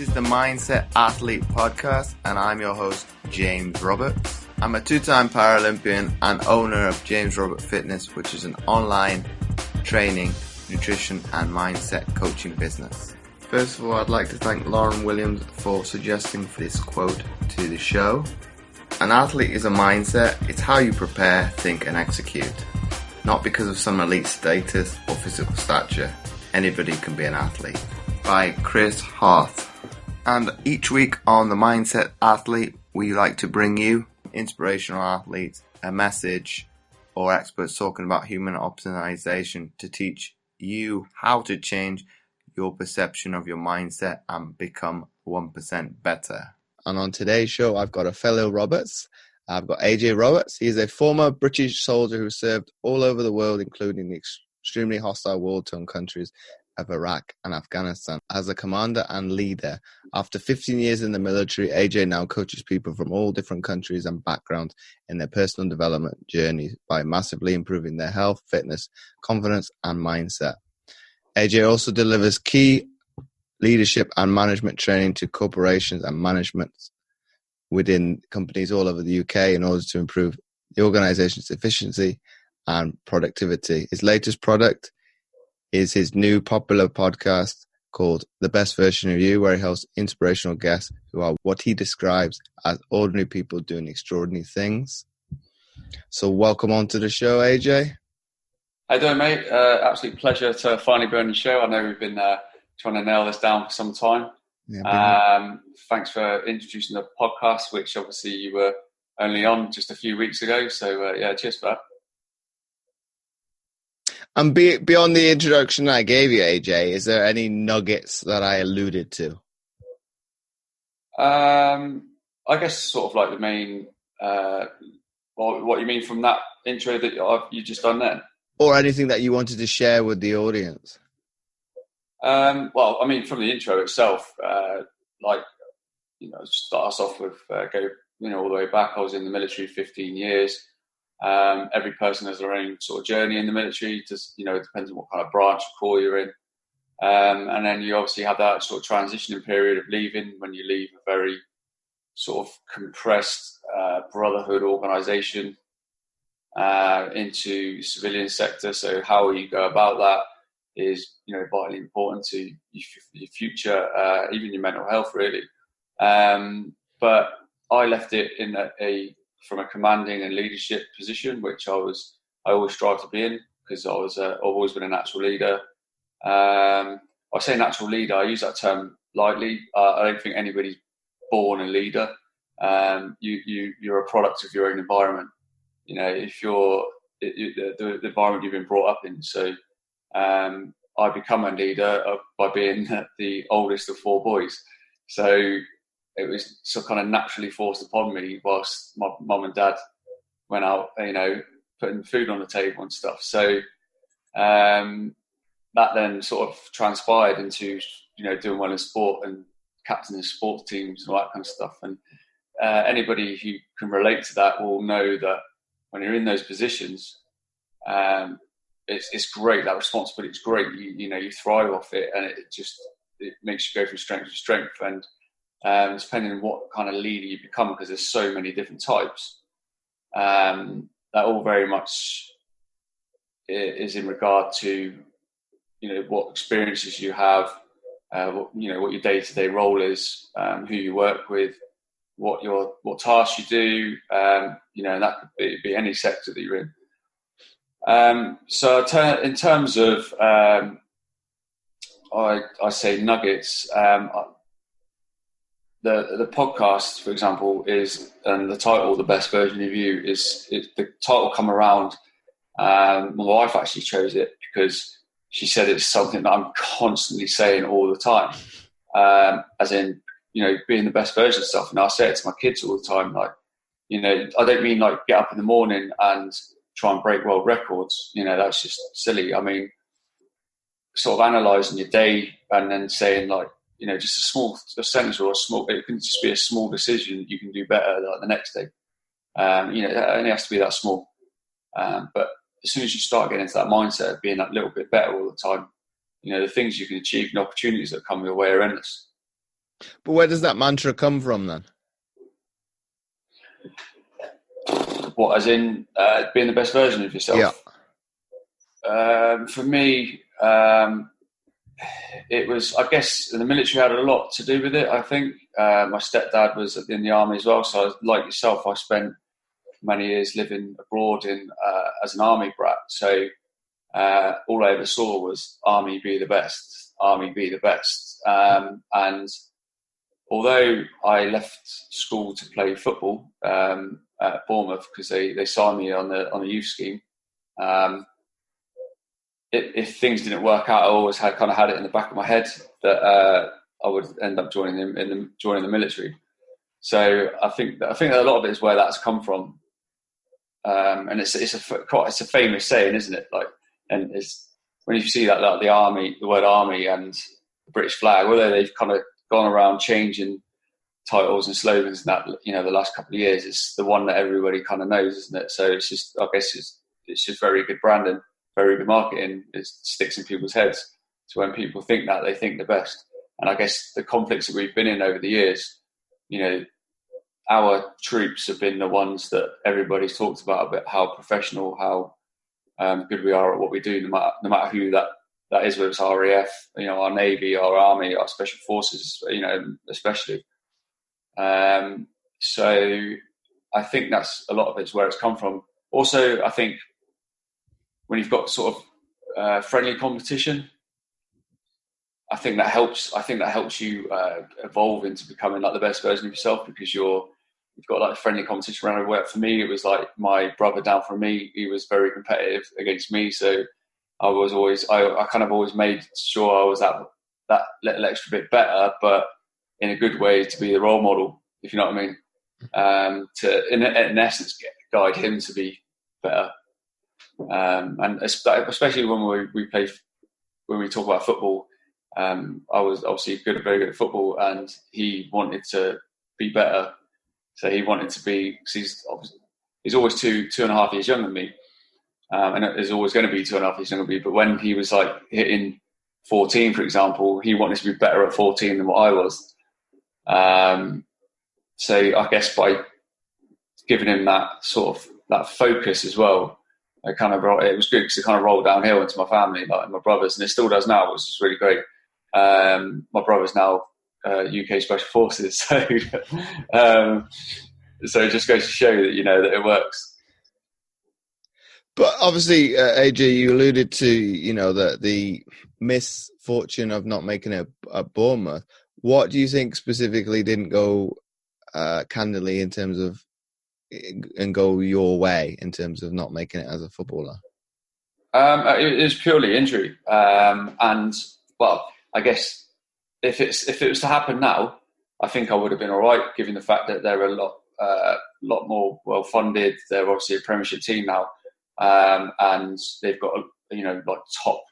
is the Mindset Athlete Podcast, and I'm your host, James Roberts. I'm a two-time Paralympian and owner of James Robert Fitness, which is an online training, nutrition, and mindset coaching business. First of all, I'd like to thank Lauren Williams for suggesting this quote to the show. An athlete is a mindset. It's how you prepare, think, and execute. Not because of some elite status or physical stature. Anybody can be an athlete. By Chris Harth. And each week on the Mindset Athlete, we like to bring you inspirational athletes, a message, or experts talking about human optimization to teach you how to change your perception of your mindset and become 1% better. And on today's show, I've got a fellow Roberts. I've got AJ Roberts. He's a former British soldier who served all over the world, including the extremely hostile war-torn countries of Iraq and Afghanistan as a commander and leader. After 15 years in the military, AJ now coaches people from all different countries and backgrounds in their personal development journey by massively improving their health, fitness, confidence, and mindset. AJ also delivers key leadership and management training to corporations and management within companies all over the UK in order to improve the organization's efficiency and productivity. His latest product is his new popular podcast called The Best Version of You, where he hosts inspirational guests who are what he describes as ordinary people doing extraordinary things. So welcome on to the show, AJ. How you doing, mate? Absolute pleasure to finally be on the show. I know we've been trying to nail this down for some time. Thanks for introducing the podcast, which obviously you were only on just a few weeks ago. So cheers for that. And beyond the introduction I gave you, AJ, is there any nuggets that I alluded to? I guess sort of like the main, what you mean from that intro that you just done then? Or anything that you wanted to share with the audience? Well, I mean, from the intro itself, start us off with all the way back. I was in the military 15 years. Every person has their own sort of journey in the military. Just, it depends on what kind of branch or corps you're in. And then you obviously have that sort of transitioning period of leaving when you leave a very sort of compressed brotherhood organisation into civilian sector. So how you go about that is, vitally important to your future, even your mental health, really. But I left it in from a commanding and leadership position, which I always strive to be in, because I've always been a natural leader. I say natural leader, I use that term lightly. I don't think anybody's born a leader. You're a product of your own environment. If you're the environment you've been brought up in. So I become a leader by being the oldest of four boys. So it was so kind of naturally forced upon me whilst my mum and dad went out, putting food on the table and stuff. So that then sort of transpired into, doing well in sport and captaining sports teams and all that kind of stuff. And anybody who can relate to that will know that when you're in those positions, it's great. That responsibility is great. You thrive off it, and it makes you go from strength to strength. And depending on what kind of leader you become, because there's so many different types, that all very much is in regard to, what experiences you have, what your day-to-day role is, who you work with, what tasks you do, and that could be any sector that you're in. So in terms of, I say nuggets, the podcast, for example, and the title, The Best Version of You, the title come around. My wife actually chose it because she said it's something that I'm constantly saying all the time, as in, being the best version of stuff. And I say it to my kids all the time, like, I don't mean like get up in the morning and try and break world records. That's just silly. I mean, sort of analysing your day and then saying like, just a sentence or it can just be a small decision you can do better like the next day. It only has to be that small. But as soon as you start getting into that mindset of being that little bit better all the time, the things you can achieve and opportunities that come your way are endless. But where does that mantra come from then? What, as in being the best version of yourself? Yeah. For me, it was, I guess, the military had a lot to do with it. I think my stepdad was in the army as well, so like yourself, I spent many years living abroad as an army brat. So all I ever saw was army be the best, army be the best. And although I left school to play football at Bournemouth because they signed me on the youth scheme. If things didn't work out, I always had it in the back of my head that I would end up joining the military. So I think that a lot of it is where that's come from, and it's a famous saying, isn't it? Like, and it's when you see that, like the army, the word army, and the British flag, although they've kind of gone around changing titles and slogans, and that, the last couple of years, it's the one that everybody kind of knows, isn't it? So it's just, I guess, it's just very good branding. Very good marketing. It sticks in people's heads. So when people think that, they think the best. And I guess the conflicts that we've been in over the years, our troops have been the ones that everybody's talked about how professional, how good we are at what we do, no matter who that is, whether it's RAF, our Navy, our Army, our Special Forces, especially. So I think that's a lot of it's where it's come from. Also, I think when you've got sort of friendly competition, I think that helps. I think that helps you evolve into becoming like the best version of yourself, because you've got like friendly competition around everywhere. For me, it was like my brother down from me. He was very competitive against me, so I kind of always made sure I was that little extra bit better, but in a good way, to be the role model, if you know what I mean. To in essence guide him to be better. And especially when we talk about football, I was obviously very good at football, and he wanted to be better. So he wanted to be, because he's always 2.5 years younger than me, and is always going to be 2.5 years younger than me. But when he was like hitting 14, for example, he wanted to be better at 14 than what I was. So I guess by giving him that sort of that focus as well, it was good, because it kind of rolled downhill into my family, like my brothers, and it still does now, which is really great. My brother's now UK Special Forces, so so it just goes to show that that it works. But obviously, AJ, you alluded to the misfortune of not making it at Bournemouth. What do you think specifically didn't go candidly in terms of and go your way in terms of not making it as a footballer? It was purely injury, and well, I guess if it was to happen now, I think I would have been all right, given the fact that they're a lot more well funded. They're obviously a Premiership team now, and they've got like top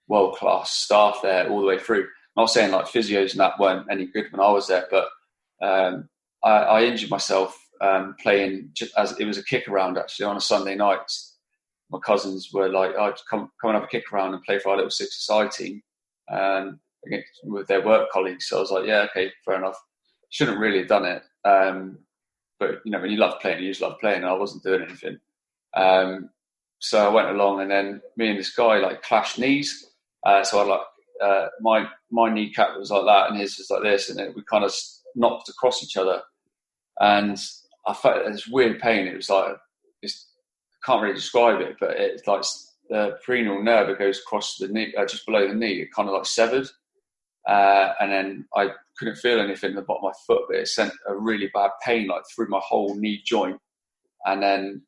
world class staff there all the way through. I'm not saying like physios and that weren't any good when I was there, but I injured myself playing, just as it was a kick around actually on a Sunday night. My cousins were like, "Oh, come and have a kick around and play for our little six-a-side team with their work colleagues." So I was like, "Yeah, okay, fair enough." Shouldn't really have done it, but when you love playing, you just love playing. And I wasn't doing anything, so I went along, and then me and this guy like clashed knees. So I my kneecap was like that, and his was like this, and then we kind of knocked across each other, and I felt this weird pain. It was like I can't really describe it, but it's like the perineal nerve that goes across the knee, just below the knee. It kind of like severed, and then I couldn't feel anything in the bottom of my foot, but it sent a really bad pain like through my whole knee joint, and then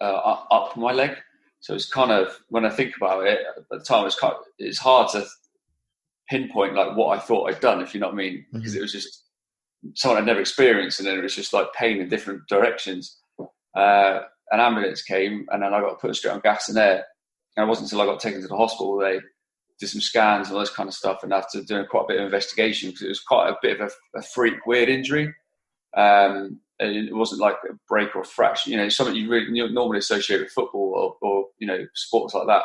up my leg. So it's kind of, when I think about it at the time, it's hard to pinpoint like what I thought I'd done, if you know what I mean, because it was just something I'd never experienced, and then it was just like pain in different directions. An ambulance came, and then I got put straight on gas and air. And it wasn't until I got taken to the hospital they did some scans and all this kind of stuff, and after doing quite a bit of investigation, because it was quite a bit of a freak, weird injury. It wasn't like a break or a fracture, something you really normally associate with football or sports like that.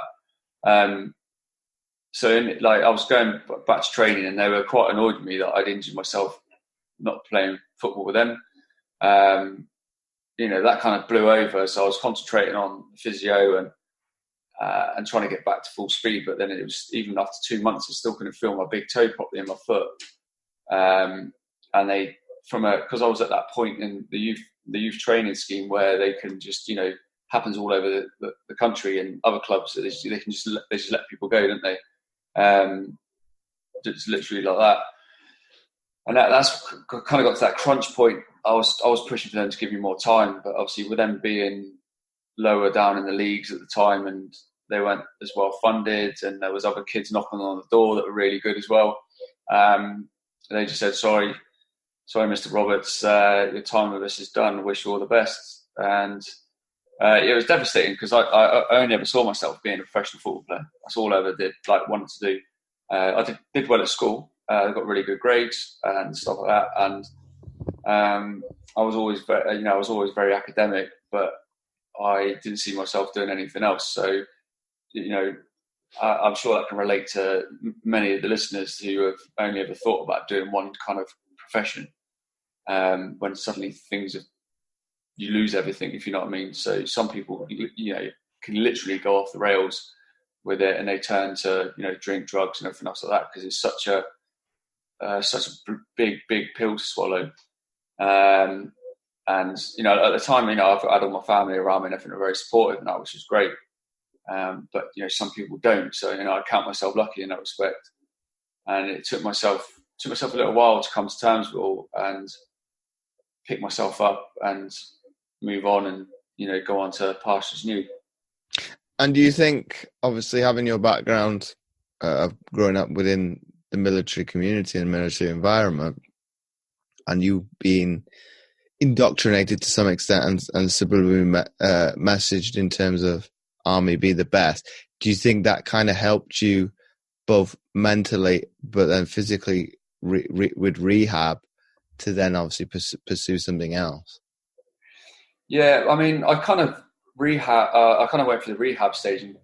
I was going back to training, and they were quite annoyed with me that I'd injured myself not playing football with them. That kind of blew over. So I was concentrating on physio and trying to get back to full speed. But then it was, even after 2 months, I still couldn't feel my big toe properly in my foot. And because I was at that point in the youth training scheme where they can just, happens all over the country, and other clubs, they just let people go, don't they? Just literally like that. And that's kind of got to that crunch point. I was pushing for them to give me more time, but obviously with them being lower down in the leagues at the time, and they weren't as well funded, and there was other kids knocking on the door that were really good as well. They just said, sorry, Mr. Roberts, your time with us is done. I wish you all the best. And it was devastating, because I only ever saw myself being a professional football player. That's all I ever did, wanted to do. I did well at school. I got really good grades and stuff like that. And I was always very academic, but I didn't see myself doing anything else. So, I'm sure that can relate to many of the listeners who have only ever thought about doing one kind of profession. When suddenly you lose everything, if you know what I mean. So some people, can literally go off the rails with it, and they turn to, drink, drugs, and everything else like that, because it's such a big pill to swallow. And at the time, I've had all my family around me and everything are very supportive now, which is great. But some people don't. So I count myself lucky in that respect. And it took myself a little while to come to terms with it all and pick myself up and move on and go on to pastures new. And do you think, obviously, having your background of growing up within the military community and military environment, and you being indoctrinated to some extent and subliminally messaged in terms of army be the best, do you think that kind of helped you both mentally but then physically with rehab to then obviously pursue something else? Yeah, I mean, I kind of went through the rehab stage and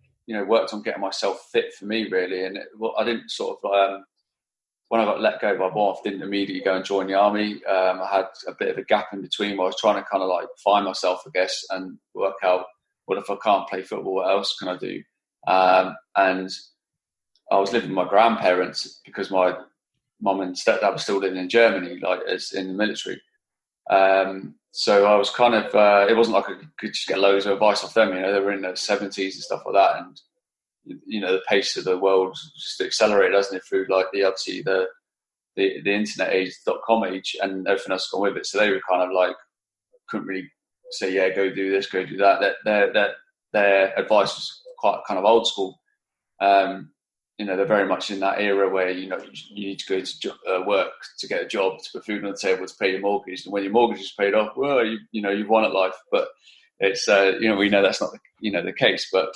worked on getting myself fit for me, really. And I didn't sort of when I got let go by boss, didn't immediately go and join the army. I had a bit of a gap in between where I was trying to kind of find myself, I guess, and work out, what if I can't play football, what else can I do? And I was living with my grandparents because my mum and stepdad were still living in Germany, as in the military. So I was kind of, it wasn't like I could just get loads of advice off them. They were in their 70s and stuff like that. And, the pace of the world just accelerated, doesn't it, through the internet age, .com age, and everything else gone with it. So they were kind of couldn't really say, yeah, go do this, go do that. Their advice was quite kind of old school. They're very much in that era where, you need to go to work to get a job, to put food on the table, to pay your mortgage. And when your mortgage is paid off, well, you've won at life. But it's, we know that's not the case. But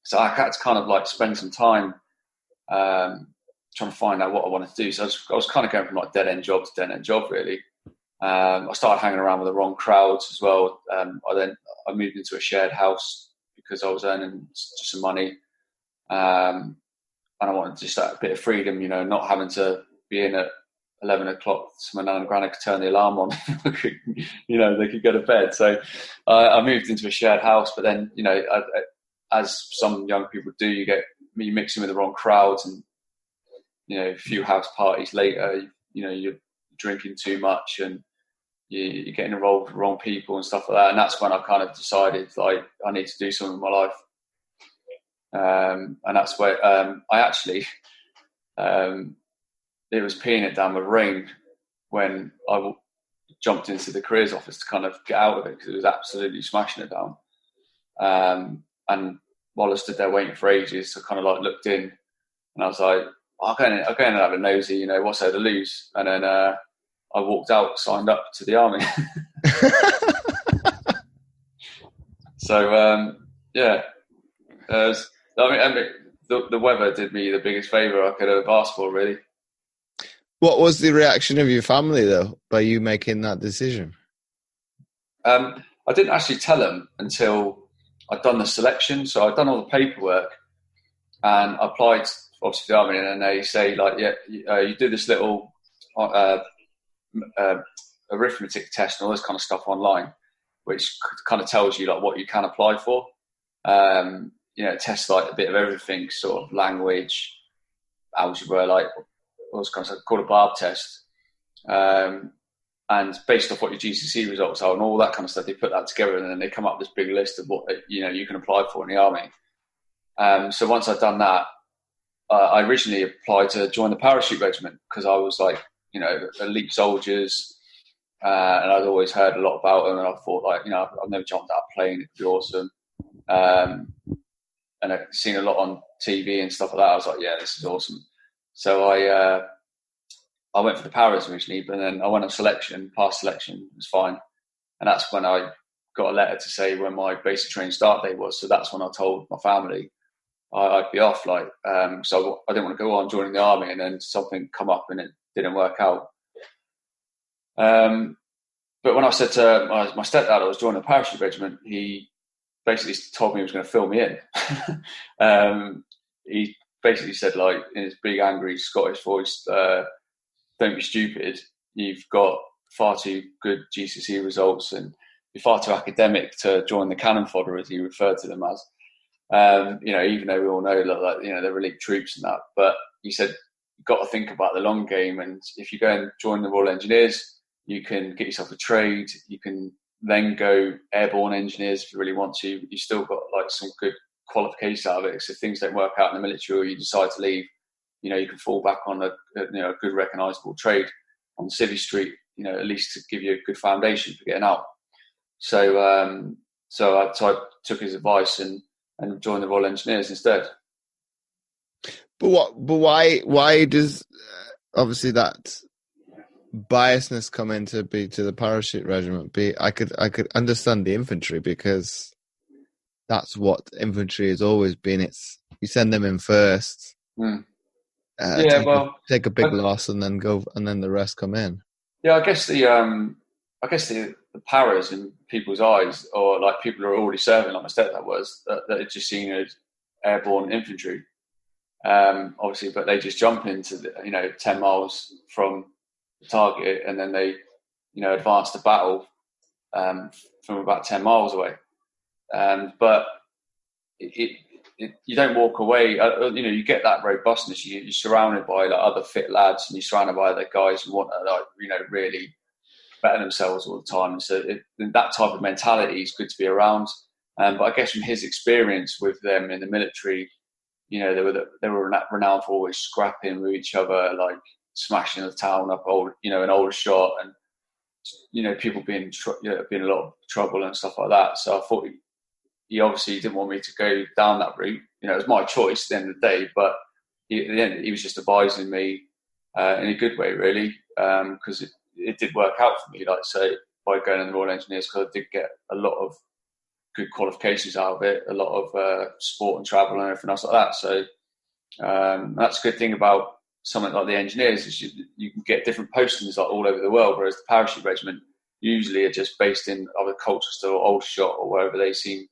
so I had to kind of spend some time trying to find out what I wanted to do. So I was kind of going from dead-end job to dead-end job, really. I started hanging around with the wrong crowds as well. I moved into a shared house because I was earning just some money. And I wanted just that bit of freedom, not having to be in at 11 o'clock so my nan and granny could turn the alarm on. They could go to bed. So I moved into a shared house, but then, as some young people do, you mix in with the wrong crowds, and, a few house parties later, you're drinking too much and you're getting involved with the wrong people and stuff like that. And that's when I kind of decided, I need to do something in my life. And that's where I actually, it was peeing it down with rain when I jumped into the careers office to kind of get out of it, because it was absolutely smashing it down. And while I stood there waiting for ages, I kind of looked in, and I was like, I'll go in and have a nosy, what's there to lose? And then I walked out, signed up to the army. So yeah. I mean, the weather did me the biggest favour I could have asked for, really. What was the reaction of your family, though, by you making that decision? I didn't actually tell them until I'd done the selection. So I'd done all the paperwork and applied obviously the army, and then they say like, yeah, you do this little uh, uh, arithmetic test and all this kind of stuff online, which kind of tells you like what you can apply for. It tests like a bit of everything, sort of language, algebra, like what's kind of called a barb test. And based off what your GCSE results are and all that kind of stuff, they put that together and then they come up with this big list of what you can apply for in the army. So once I'd done that, I originally applied to join the parachute regiment because I was like, elite soldiers, and I'd always heard a lot about them, and I thought like, I've never jumped out of a plane, it could be awesome. And I've seen a lot on TV and stuff like that. I was like, yeah, this is awesome. So I went for the paras originally, but then I went on selection, passed selection, it was fine. And that's when I got a letter to say when my basic training start date was. So that's when I told my family I'd be off. So I didn't want to go on joining the army and then something come up and it didn't work out. But when I said to my stepdad I was joining the parachute regiment, he basically told me he was going to fill me in. He basically said, like, in his big, angry Scottish voice, don't be stupid. You've got far too good GCSE results and you're far too academic to join the cannon fodder, as he referred to them as. Even though we all know that, they're elite troops and that. But he said, you've got to think about the long game. And if you go and join the Royal Engineers, you can get yourself a trade. You can then go airborne engineers if you really want to. You still got like some good qualifications out of it. So if things don't work out in the military or you decide to leave, you can fall back on a good recognisable trade on the civvy street, at least to give you a good foundation for getting out. So I took his advice and joined the Royal Engineers instead. But why does obviously that biasness come into the parachute regiment? I could understand the infantry because that's what infantry has always been. It's you send them in first. Take a big loss and then go, and then the rest come in. Yeah, I guess the paras in people's eyes, or like people who are already serving, like my stepdad was, that it's just seen as airborne infantry. Obviously, but they just jump into 10 miles from the target, and then they advance to battle from about 10 miles away. But you don't walk away. You get that robustness. You're surrounded by like other fit lads, and you're surrounded by other guys who want to really better themselves all the time. And so that type of mentality is good to be around. But I guess from his experience with them in the military, they were renowned for always scrapping with each other, like smashing the town up, an older shot, and people being in a lot of trouble and stuff like that. So I thought he obviously didn't want me to go down that route. It was my choice at the end of the day, but at the end he was just advising me in a good way, really, because it did work out for me. Like, so by going in the Royal Engineers, because I did get a lot of good qualifications out of it, a lot of sport and travel and everything else like that. So that's a good thing about something like the Engineers is you can get different postings like all over the world, whereas the parachute regiment usually are just based in either Colchester or Aldershot or wherever they seem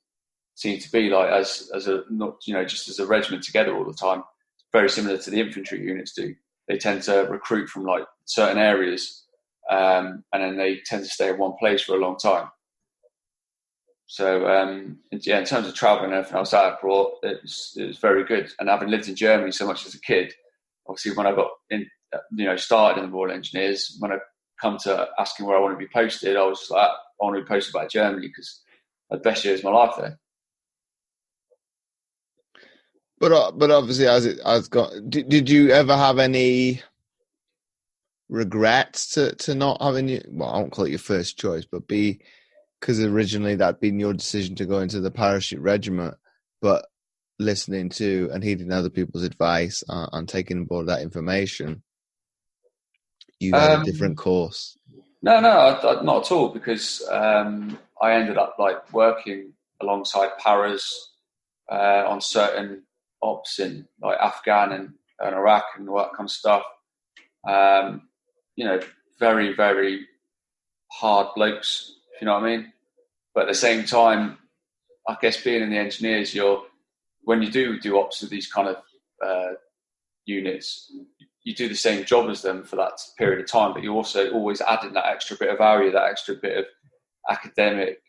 to be, like as a not just as a regiment together all the time. It's very similar to the infantry units do. They tend to recruit from like certain areas, and then they tend to stay in one place for a long time. So in terms of traveling and everything else that I brought, it was very good. And having lived in Germany so much as a kid, obviously when I got in, started in the Royal Engineers, when I come to asking where I want to be posted, I was just like, I want to be posted by Germany because the best years of my life there. But obviously, as it has gone, did you ever have any regrets to not having you? Well, I won't call it your first choice, but because originally that'd been your decision to go into the parachute regiment, but listening to and heeding other people's advice and taking on board that information, you had a different course. No, not at all, because I ended up like working alongside paras on certain ops in like Afghan and Iraq and all that kind of stuff. Very, very hard blokes, if you know what I mean. But at the same time, I guess being in the Engineers, when you do ops with these kind of units, you do the same job as them for that period of time, but you also always add in that extra bit of value, that extra bit of academic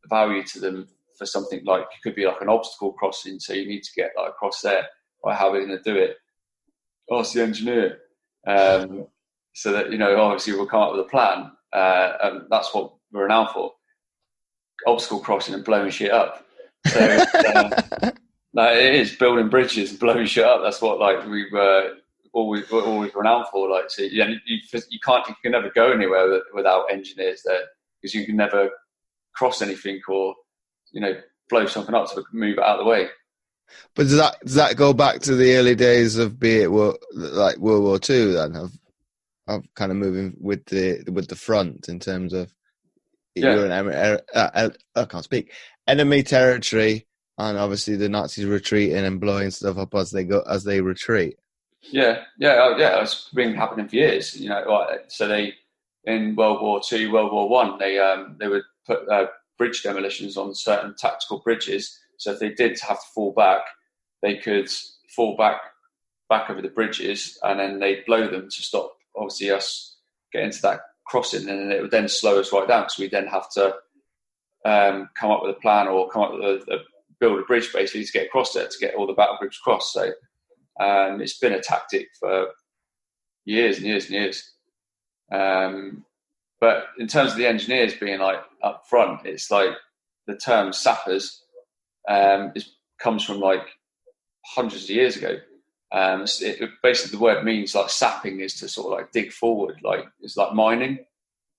value to them for something like, it could be like an obstacle crossing, so you need to get like across there. Right, how are we going to do it? Ask the engineer. So that, obviously we'll come up with a plan, and that's what we're renowned for: obstacle crossing and blowing shit up. So it is building bridges and blowing shit up. That's what we're always renowned for. Like, so you can never go anywhere without engineers there, because you can never cross anything or blow something up to move it out of the way. But does that go back to the early days of World War II then, of kind of moving with the front in terms of you're in I can't speak, enemy territory, and obviously the Nazis retreating and blowing stuff up as they retreat. It's been happening for years. So they, in World War II, World War One, they would put bridge demolitions on certain tactical bridges. So if they did have to fall back, they could fall back over the bridges, and then they'd blow them to stop, obviously, us getting to that crossing, and then it would then slow us right down, because we then have to come up with a plan, or come up with build a bridge basically to get across there, to get all the battle groups across. So it's been a tactic for years and years and years. But in terms of the engineers being like up front, it's like the term sappers comes from like hundreds of years ago. Basically, the word means like sapping is to sort of like dig forward, like it's like mining.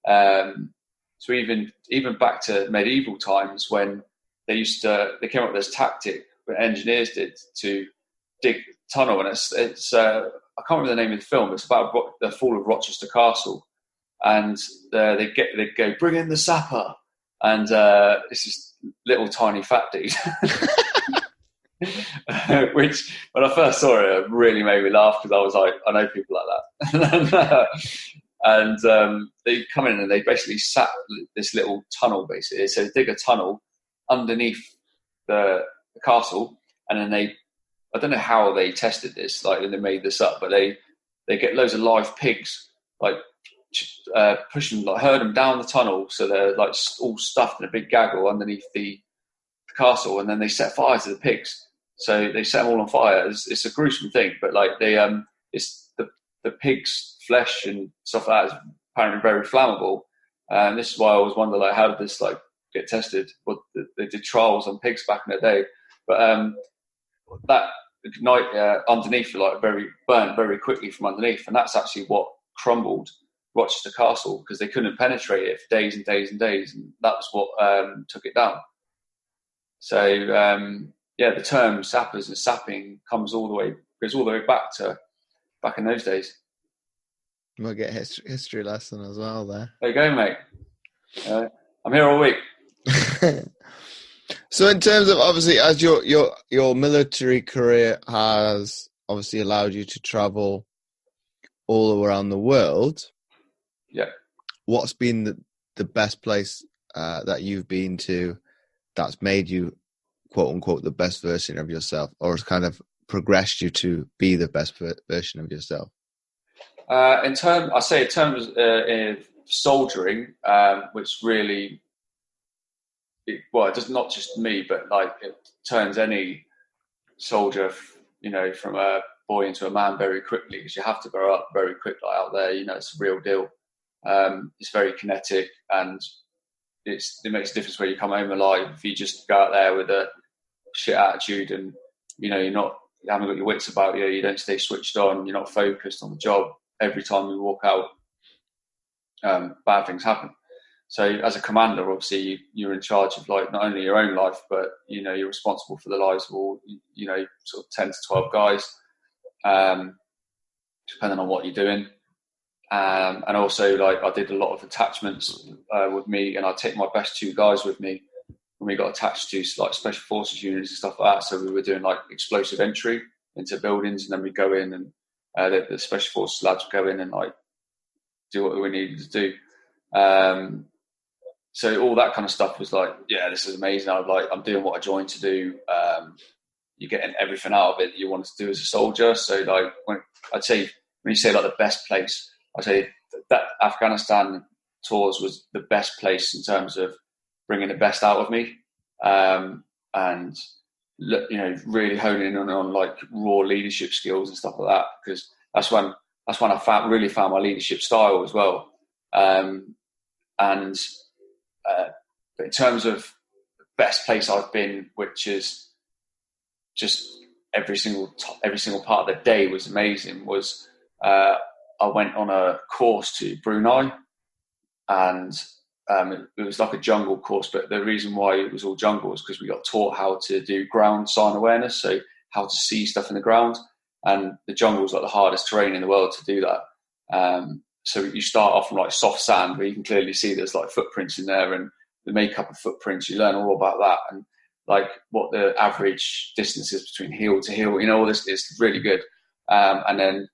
So even back to medieval times, when they came up with this tactic, what engineers did, to dig tunnel, and it's I can't remember the name of the film. It's about the fall of Rochester Castle, and they go, bring in the sapper, and it's this little tiny fat dude. Which, when I first saw it really made me laugh, because I was like, I know people like that. And they come in and they basically sap this little tunnel, basically. So they dig a tunnel underneath the castle, and then I don't know how they tested this, like, they made this up, but they get loads of live pigs, like, pushing, like, herd them down the tunnel, so they're like all stuffed in a big gaggle underneath the castle, and then they set fire to the pigs. So they set them all on fire. It's a gruesome thing, but like it's the pig's flesh and stuff like that is apparently very flammable. And this is why I always wonder, like, how did this like get tested? Well, they did trials on pigs back in the day, but that ignite underneath, like, burnt very quickly from underneath, and that's actually what crumbled Rochester Castle, because they couldn't penetrate it for days and days and days, and that's what took it down. So the term sappers and sapping goes all the way back in those days. We'll get history lesson as well there. There you go, mate. I'm here all week. So in terms of, obviously, as your military career has obviously allowed you to travel all around the world. Yeah. What's been the best place that you've been to that's made you, quote unquote, the best version of yourself, or has kind of progressed you to be the best version of yourself? In terms of soldiering, which really, it does not just me, but like it turns any soldier, from a boy into a man very quickly, because you have to grow up very quickly out there. It's a real deal. It's very kinetic, and it makes a difference where you come home alive. If you just go out there with a shit attitude, and you haven't got your wits about you, you don't stay switched on, you're not focused on the job. Every time you walk out, bad things happen. So as a commander, obviously you're in charge of, like, not only your own life, but you're responsible for the lives of all, sort of 10 to 12 guys, depending on what you're doing. And also, like, I did a lot of attachments with me, and I take my best 2 guys with me when we got attached to, like, special forces units and stuff like that. So we were doing, like, explosive entry into buildings, and then we go in, and the special forces lads would go in and, like, do what we needed to do. So all that kind of stuff was like, yeah, this is amazing. I'm doing what I joined to do. you're getting everything out of it that you want to do as a soldier. So like when you say like the best place, I'd say that Afghanistan tours was the best place in terms of bringing the best out of me, and really honing in on like raw leadership skills and stuff like that, because that's when I really found my leadership style as well. But in terms of the best place I've been, which is just every single part of the day was amazing, was I went on a course to Brunei, and it was like a jungle course, but the reason why it was all jungle was because we got taught how to do ground sign awareness, so how to see stuff in the ground, and the jungle is like the hardest terrain in the world to do that. So you start off from like soft sand where you can clearly see there's like footprints in there, and the makeup of footprints, you learn all about that, and like what the average distance is between heel to heel, all this is really good. And then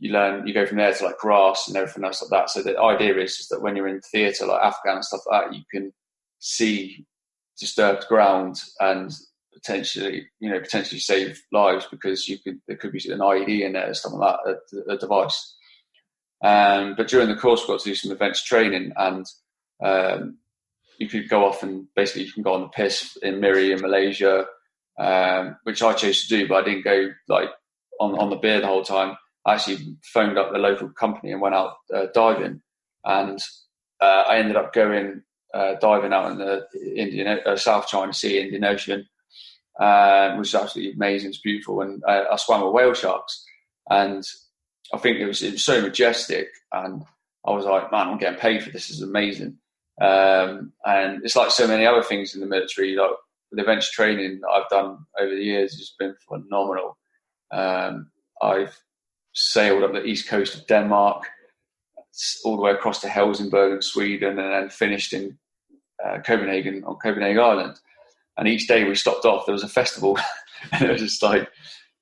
you go from there to like grass and everything else like that. So the idea is that when you're in theatre like Afghan and stuff like that, you can see disturbed ground and potentially save lives, because there could be an IED in there or something like that, a device. But during the course, we got to do some advanced training, and you could go off and basically you can go on the piss in Miri in Malaysia, which I chose to do, but I didn't go like on the beer the whole time. I actually phoned up the local company and went out diving, and I ended up going diving out in the South China Sea, Indian Ocean, which was absolutely amazing. It's beautiful, and I swam with whale sharks, and I think it was so majestic, and I was like, man, I'm getting paid for this. This is amazing. And it's like so many other things in the military, like the adventure training that I've done over the years has been phenomenal. I've sailed up the east coast of Denmark, all the way across to Helsingborg in Sweden, and then finished in Copenhagen Island. And each day we stopped off, there was a festival, and it was just like,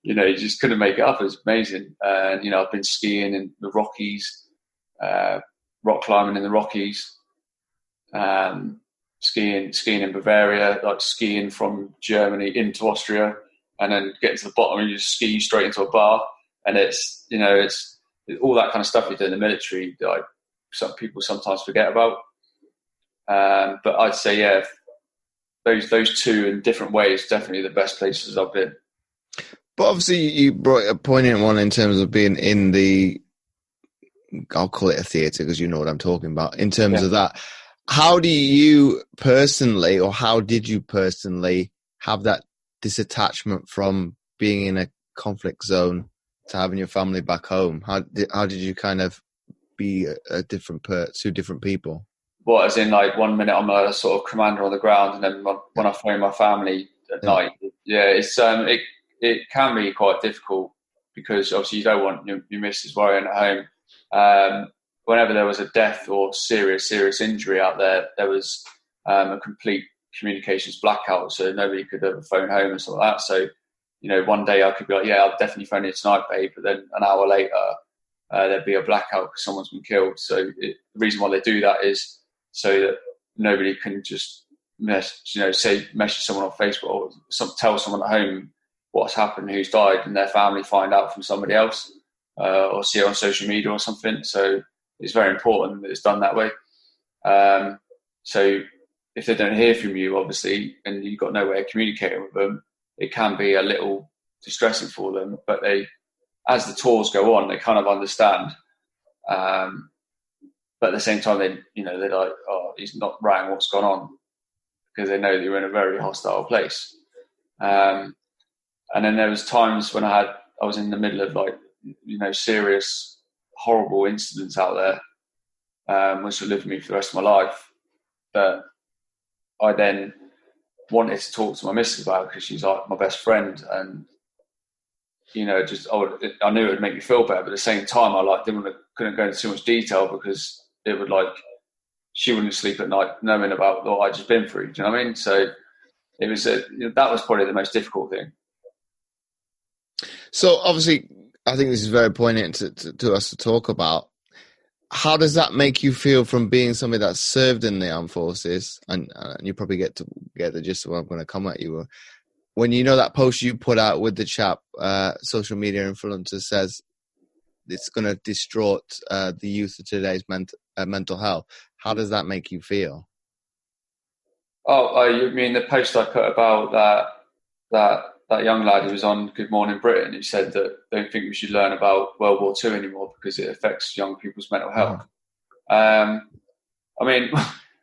you just couldn't make it up. It was amazing. And I've been skiing in the Rockies, rock climbing in the Rockies, skiing in Bavaria, like skiing from Germany into Austria, and then getting to the bottom and you just ski straight into a bar. And it's all that kind of stuff you do in the military that some people sometimes forget about. But I'd say, yeah, those two in different ways, definitely the best places I've been. But obviously you brought a poignant one in terms of being in the, I'll call it a theatre because you know what I'm talking about, in terms of that. How do you personally, or how did you personally have that disattachment from being in a conflict zone to having your family back home? How did you kind of be a different two different people? What, as in like 1 minute I'm a sort of commander on the ground, and then when I phone my family at night, it's it can be quite difficult, because obviously you don't want your missus worrying at home. Whenever there was a death or serious injury out there, there was a complete communications blackout, so nobody could ever phone home and stuff like that. So, one day I could be like, yeah, I'll definitely phone you tonight, babe, but then an hour later, there'd be a blackout because someone's been killed. So the reason why they do that is so that nobody can just message someone on Facebook or tell someone at home what's happened, who's died, and their family find out from somebody else, or see it on social media or something. So it's very important that it's done that way. So if they don't hear from you, obviously, and you've got no way of communicating with them, it can be a little distressing for them. But as the tours go on, they kind of understand. But at the same time, they're like, oh, he's not writing what's gone on, because they know that you're in a very hostile place. And then there was times when I was in the middle of serious, horrible incidents out there, which will live with me for the rest of my life. But I then wanted to talk to my missus about it, because she's like my best friend, and I knew it would make me feel better. But at the same time, I couldn't go into too much detail, because it would she wouldn't sleep at night knowing about what I'd just been through. Do you know what I mean? So it was that was probably the most difficult thing. So obviously, I think this is very poignant to us to talk about. How does that make you feel from being somebody that's served in the armed forces? And you probably get the gist of what I'm going to come at you. when you know that post you put out with the chap, social media influencer says it's going to distort the youth of today's mental health. How does that make you feel? Oh, you mean the post I put about that young lad who was on Good Morning Britain, who said that they don't think we should learn about World War II anymore because it affects young people's mental health. I mean,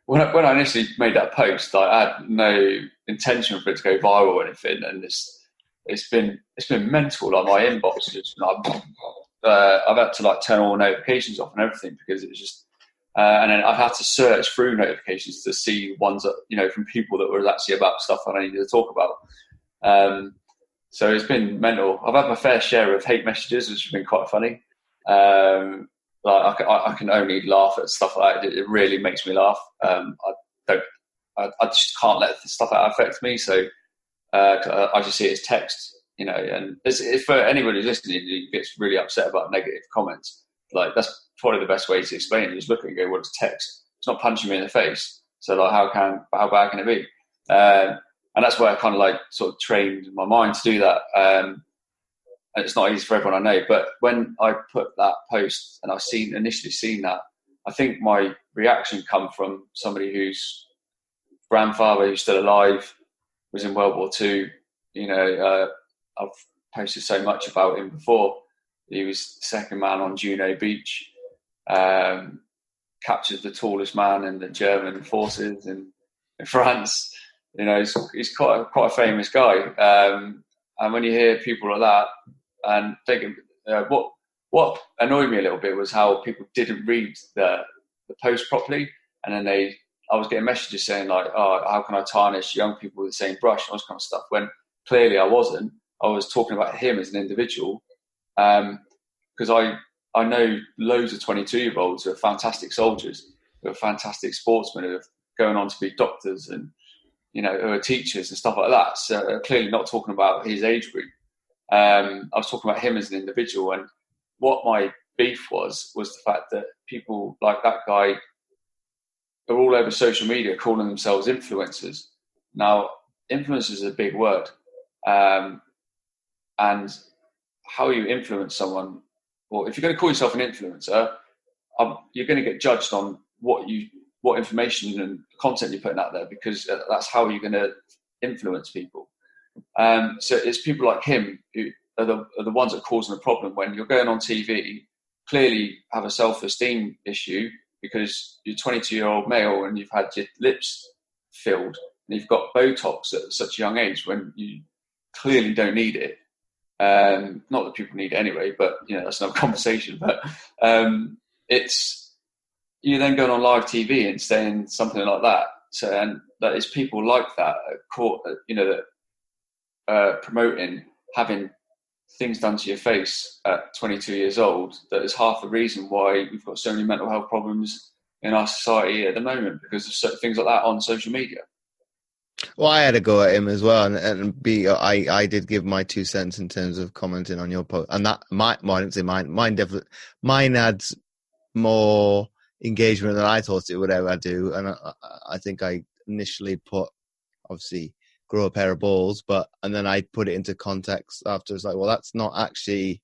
when I initially made that post, I had no intention for it to go viral or anything, and it's been mental. Like my inbox, I've had to like turn all notifications off and everything because it was just. And then I had to search through notifications to see ones that, from people that were actually about stuff that I needed to talk about. So it's been mental. I've had my fair share of hate messages, which have been quite funny. Like I can only laugh at stuff like that. It really makes me laugh. I just can't let the stuff that affect me. So I just see it as text, and if for anybody who's listening who gets really upset about negative comments, like that's probably the best way to explain it. Just look at it and go, well, it's text. It's not punching me in the face. So like, how bad can it be? And that's where I kind of like sort of trained my mind to do that. And it's not easy for everyone I know. But when I put that post and I initially seen that, I think my reaction come from somebody whose grandfather, who's still alive, was in World War II. I've posted so much about him before. He was the second man on Juno Beach, captured the tallest man in the German forces in France. He's quite a famous guy. And when you hear people like that, and thinking, what annoyed me a little bit was how people didn't read the post properly, and then I was getting messages saying like, "Oh, how can I tarnish young people with the same brush?" and all this kind of stuff. When clearly I wasn't. I was talking about him as an individual. Because I know loads of 22-year-olds who are fantastic soldiers, who are fantastic sportsmen, who are going on to be doctors and, who are teachers and stuff like that. So clearly not talking about his age group. I was talking about him as an individual. And what my beef was the fact that people like that guy are all over social media calling themselves influencers. Now, influencers is a big word. And how you influence someone, well, if you're going to call yourself an influencer, you're going to get judged on what information and content you're putting out there, because that's how you're going to influence people. So it's people like him who are the ones that are causing the problem. When you're going on TV, clearly have a self-esteem issue because you're a 22-year-old male and you've had your lips filled and you've got Botox at such a young age when you clearly don't need it. Not that people need it anyway, but that's another conversation. But it's you then going on live TV and saying something like that. So, and that is people like that, that promoting having things done to your face at 22 years old. That is half the reason why we've got so many mental health problems in our society at the moment, because of certain things like that on social media. Well, I had a go at him as well, and I did give my 2 cents in terms of commenting on your post, and that I didn't say mine had more engagement than I thought it would ever do, and I think I initially put, obviously, grow a pair of balls, and then I put it into context after. It's like, well, that's not actually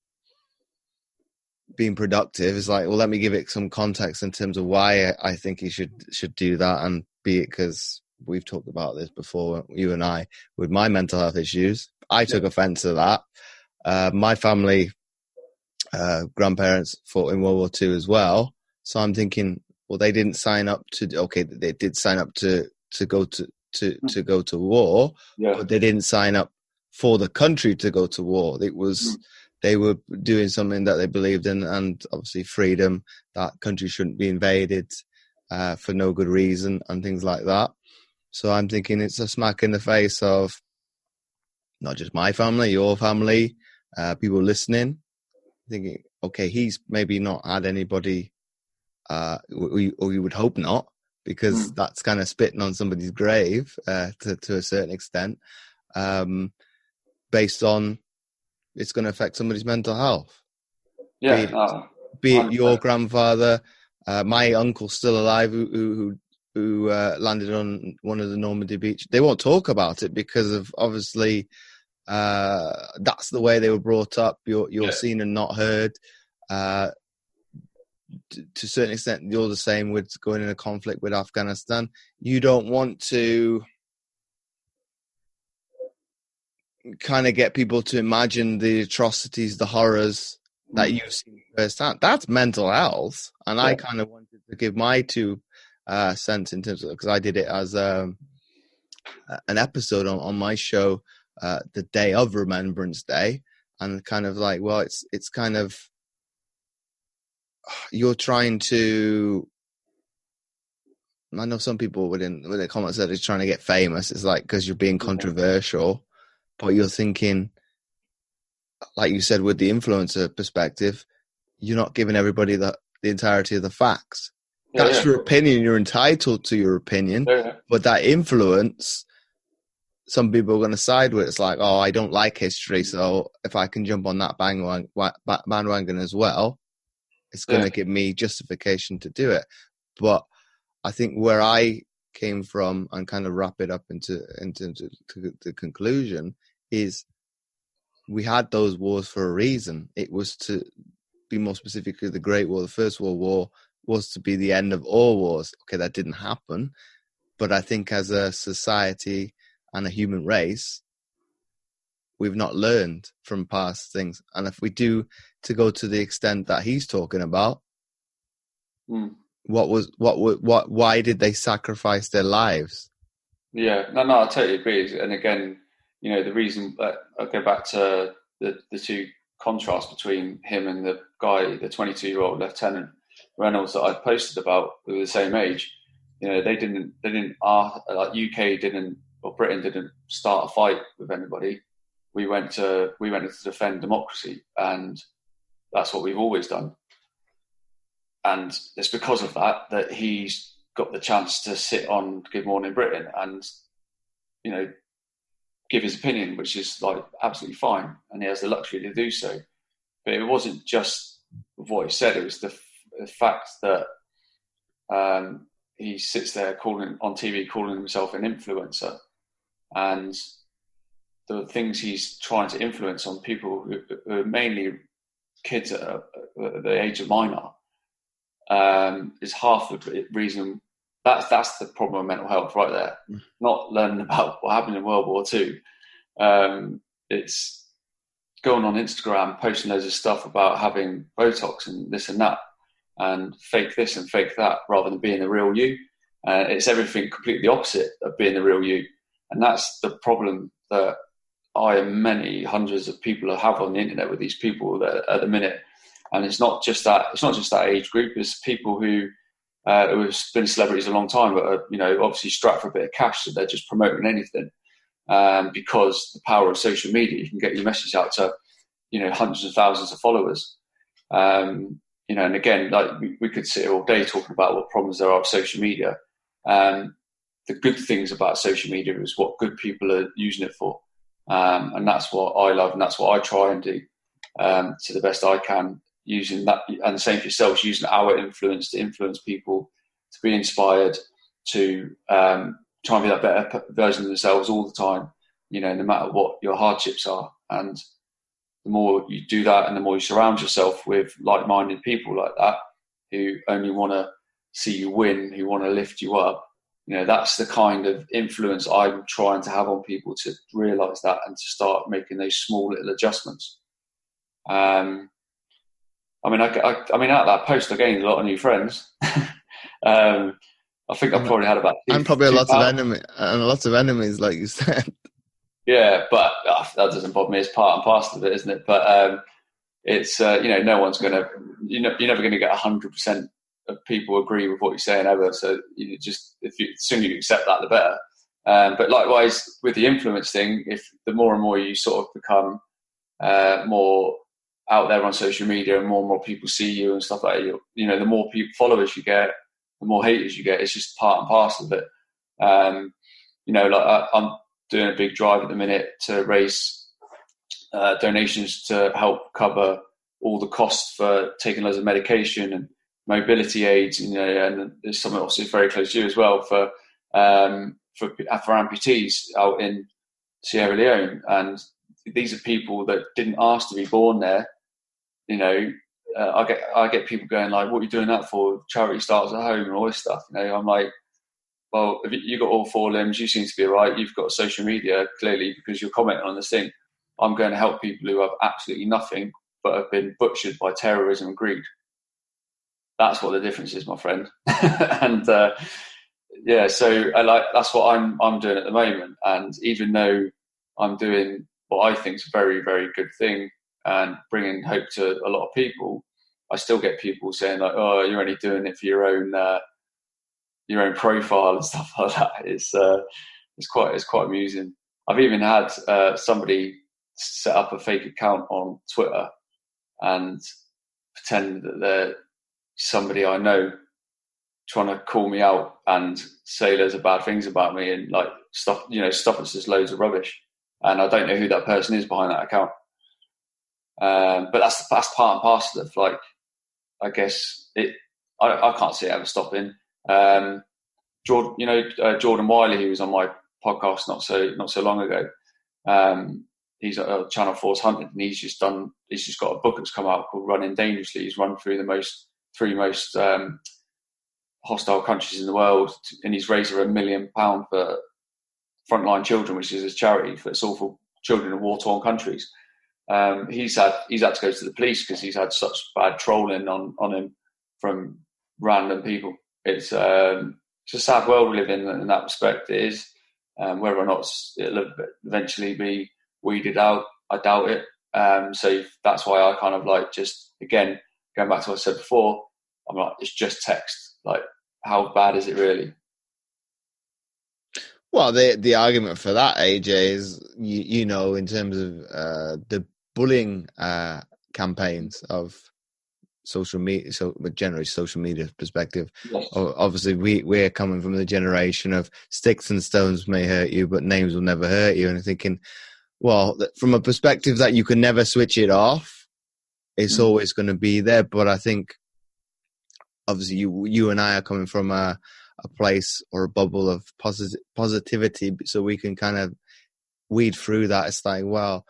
being productive. It's like, well, let me give it some context in terms of why I think he should do that, and be it because we've talked about this before, you and I, with my mental health issues. I took offense to that. My family, grandparents fought in World War II as well. So I'm thinking, well, they didn't sign up they did sign up to go to war, but they didn't sign up for the country to go to war. It was, they were doing something that they believed in, and obviously freedom, that country shouldn't be invaded for no good reason and things like that. So I'm thinking it's a smack in the face of not just my family, your family, people listening, thinking, okay, he's maybe not had anybody, or you would hope not, because that's kind of spitting on somebody's grave to a certain extent, based on it's going to affect somebody's mental health. Yeah, be it your grandfather, my uncle's still alive, who who landed on one of the Normandy beach. They won't talk about it because of obviously that's the way they were brought up. You're seen and not heard. To a certain extent, you're the same with going in a conflict with Afghanistan. You don't want to kind of get people to imagine the atrocities, the horrors that you've seen firsthand. That's mental health. And I kind of wanted to give my 2 cents in terms of, because I did it as an episode on my show the day of Remembrance Day, and kind of like, well, it's kind of, you're trying to, I know some people within the comments said it's trying to get famous. It's like, because you're being controversial, but you're thinking, like you said, with the influencer perspective, you're not giving everybody the entirety of the facts. That's your opinion. You're entitled to your opinion, but that influence, some people are going to side with. It's like, oh, I don't like history, so if I can jump on that bandwagon as well, it's going to give me justification to do it. But I think where I came from, and kind of wrap it up into the conclusion, is we had those wars for a reason. It was to be more specifically the Great War. The First World War was to be the end of all wars. Okay, that didn't happen. But I think as a society and a human race, we've not learned from past things. And if we do, to go to the extent that he's talking about, why did they sacrifice their lives? Yeah, no, I totally agree. And again, the reason that I go back to the 2 contrasts between him and the guy, the 22-year-old Lieutenant Reynolds that I posted about, who were the same age. They didn't like UK didn't, or Britain didn't start a fight with anybody. We went to defend democracy, and that's what we've always done. And it's because of that he's got the chance to sit on Good Morning Britain and, give his opinion, which is like absolutely fine. And he has the luxury to do so. But it wasn't just what he said. It was the fact that he sits there calling on TV, calling himself an influencer. And the things he's trying to influence on people who are mainly kids at the age of mine is half the reason. That's the problem of mental health right there. Not learning about what happened in World War II. It's going on Instagram, posting loads of stuff about having Botox and this and that, and fake this and fake that, rather than being the real you. It's everything completely opposite of being the real you. And that's the problem that I and many hundreds of people have on the internet with these people that at the minute. And it's not just that age group. It's people who have been celebrities a long time, but are, obviously strapped for a bit of cash, so they're just promoting anything. Because the power of social media, you can get your message out to, hundreds of thousands of followers. And again, like we could sit here all day talking about what problems there are with social media. The good things about social media is what good people are using it for. And that's what I love, and that's what I try and do to the best I can, using that, and the same for yourselves, using our influence to influence people, to be inspired, to try and be that better version of themselves all the time, no matter what your hardships are. And the more you do that, and the more you surround yourself with like-minded people like that, who only want to see you win, who want to lift you up, that's the kind of influence I'm trying to have on people, to realise that and to start making those small little adjustments. I mean, out of that post, I gained a lot of new friends. I think I've probably had about and probably lots of enemies, like you said. Yeah, but that doesn't bother me. It's part and parcel of it, isn't it? But it's no one's gonna, you're never going to get 100% of people agree with what you're saying ever. So the sooner you accept that, the better. But likewise with the influence thing, if the more and more you sort of become more out there on social media, and more people see you and stuff like that, the more followers you get, the more haters you get. It's just part and parcel of it. I'm doing a big drive at the minute to raise donations to help cover all the costs for taking loads of medication and mobility aids, and there's something obviously very close to you as well for amputees out in Sierra Leone. And these are people that didn't ask to be born there. I get people going like, "What are you doing that for? Charity starts at home," and all this stuff. I'm like, well, if you got all 4 limbs, you seem to be right. You've got social media clearly because you're commenting on this thing. I'm going to help people who have absolutely nothing but have been butchered by terrorism and greed. That's what the difference is, my friend. And so that's what I'm doing at the moment. And even though I'm doing what I think is a very, very good thing and bringing hope to a lot of people, I still get people saying like, "Oh, you're only doing it for your own profile and stuff like that." It's quite amusing. I've even had somebody set up a fake account on Twitter and pretend that they're somebody I know, trying to call me out and say loads of bad things about me and like stuff that's just loads of rubbish. And I don't know who that person is behind that account. But that's part and parcel of, like, I guess I can't see it ever stopping. Jordan Wiley, who was on my podcast not so long ago. He's at Channel 4's Hunted, and he's just got a book that's come out called Running Dangerously. He's run through the three most hostile countries in the world, and he's raised over £1 million for Frontline Children, which is a charity it's all for children in war-torn countries. He's had to go to the police because he's had such bad trolling on him from random people. It's a sad world we live in that respect. It is. Whether or not it'll eventually be weeded out, I doubt it. So that's why I kind of like, just again, going back to what I said before, I'm like, it's just text. Like, how bad is it really? Well, the argument for that, AJ, is in terms of the bullying campaigns of social media, so generally social media perspective. Yes. Obviously, we're coming from the generation of sticks and stones may hurt you, but names will never hurt you. And I'm thinking, well, from a perspective that you can never switch it off, it's always going to be there. But I think, obviously, you and I are coming from a place or a bubble of positivity, so we can kind of weed through that. It's like, well,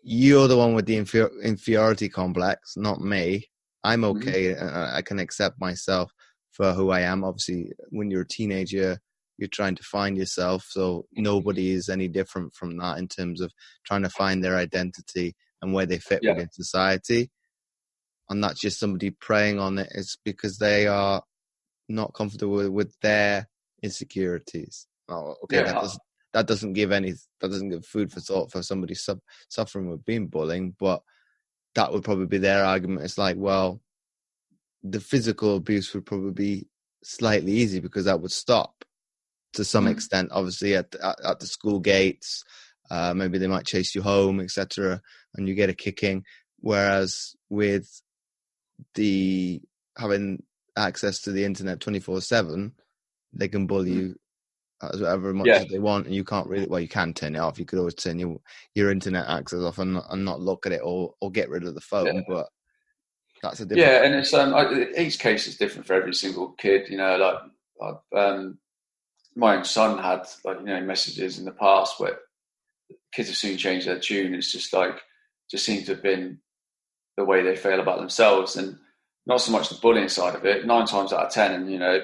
you're the one with the inferiority complex, not me. I'm okay. I can accept myself for who I am. Obviously, when you're a teenager, you're trying to find yourself, so nobody is any different from that in terms of trying to find their identity and where they fit within society. And that's just somebody preying on it. It's because they are not comfortable with their insecurities. Oh, okay, that doesn't give food for thought for somebody suffering with being bullying, but that would probably be their argument. It's like, well, the physical abuse would probably be slightly easy because that would stop to some extent. Obviously, at the school gates, maybe they might chase you home, etc., and you get a kicking. Whereas with having access to the internet 24/7, they can bully you however much as they want, and you can't really. Well, you can turn it off. You could always turn your internet access off and not look at it, or get rid of the phone. But that's a different. Yeah, and it's each case is different for every single kid. My own son had messages in the past where kids have soon changed their tune. It's just seems to have been the way they feel about themselves, and not so much the bullying side of it. 9 times out of 10, and I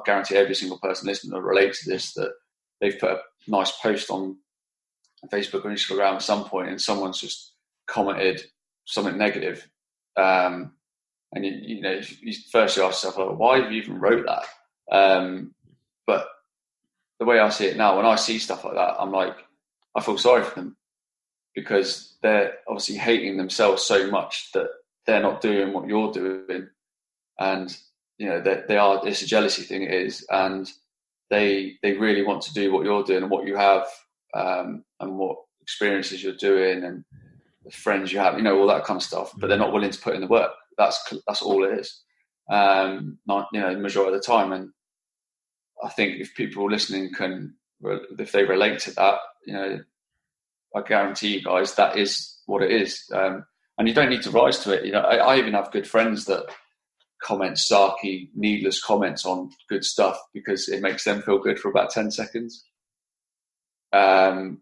guarantee every single person listening will relate to this, that they've put a nice post on Facebook or Instagram at some point, and someone's just commented something negative, and you first you ask yourself, oh, why have you even wrote that? But the way I see it now, when I see stuff like that, I'm like, I feel sorry for them, because they're obviously hating themselves so much that they're not doing what you're doing, and it's a jealousy thing, it is, and they really want to do what you're doing and what you have, and what experiences you're doing and the friends you have, all that kind of stuff, but they're not willing to put in the work. That's all it is, the majority of the time. And I think if people listening if they relate to that, I guarantee you guys that is what it is. And you don't need to rise to it. I even have good friends that comments, sarky, needless comments on good stuff because it makes them feel good for about 10 seconds. And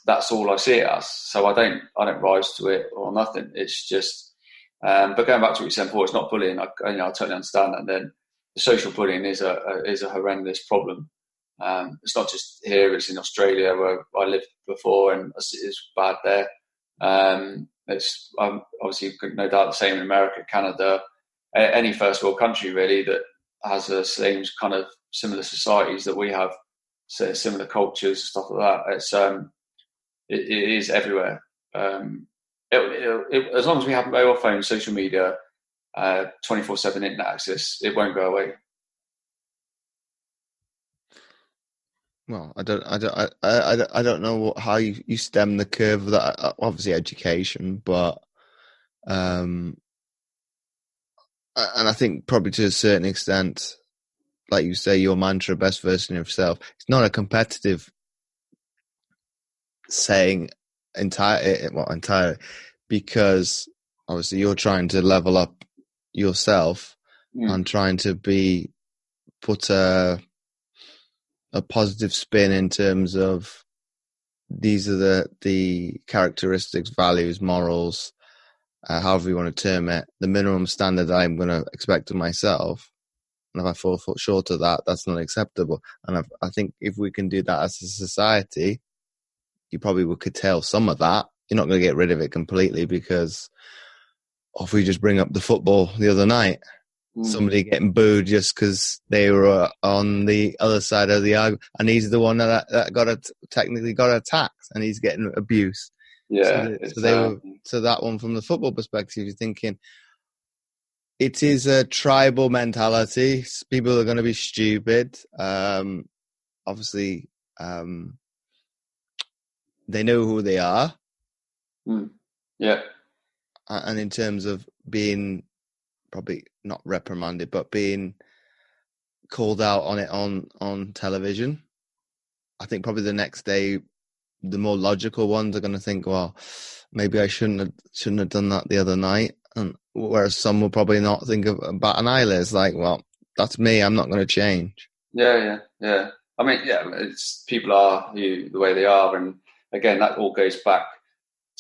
that's all I see it as. So I don't rise to it or nothing. It's just, but going back to what you said before, it's not bullying. I totally understand that. And then the social bullying is a horrendous problem. It's not just here; it's in Australia where I lived before, and it's bad there. It's obviously no doubt the same in America, Canada, any first world country really that has the same kind of similar societies that we have, so similar cultures, stuff like that. It's it is everywhere. As long as we have mobile phones, social media, 24/7 internet access, it won't go away. Well, I don't know how you stem the curve of that. Obviously, education, but and I think probably to a certain extent, like you say, your mantra, best version of yourself. It's not a competitive saying entirely, because obviously you're trying to level up yourself and trying to put a positive spin in terms of these are the characteristics, values, morals, however you want to term it, the minimum standard I'm going to expect of myself. And if I fall short of that, that's not acceptable. And I think if we can do that as a society, you probably would curtail some of that. You're not going to get rid of it completely, because if we just bring up the football the other night, somebody getting booed just because they were on the other side of the argument, and he's the one that technically got attacked, and he's getting abuse. Yeah. So that one from the football perspective, you're thinking it is a tribal mentality. People are going to be stupid. Obviously, they know who they are. Yeah. And in terms of being probably not reprimanded, but being called out on it on television, I think probably the next day, the more logical ones are going to think, well, maybe I shouldn't have done that the other night. And whereas some will probably not think about an eyelid. It's like, well, that's me. I'm not going to change. Yeah. I mean, it's people are the way they are, and again, that all goes back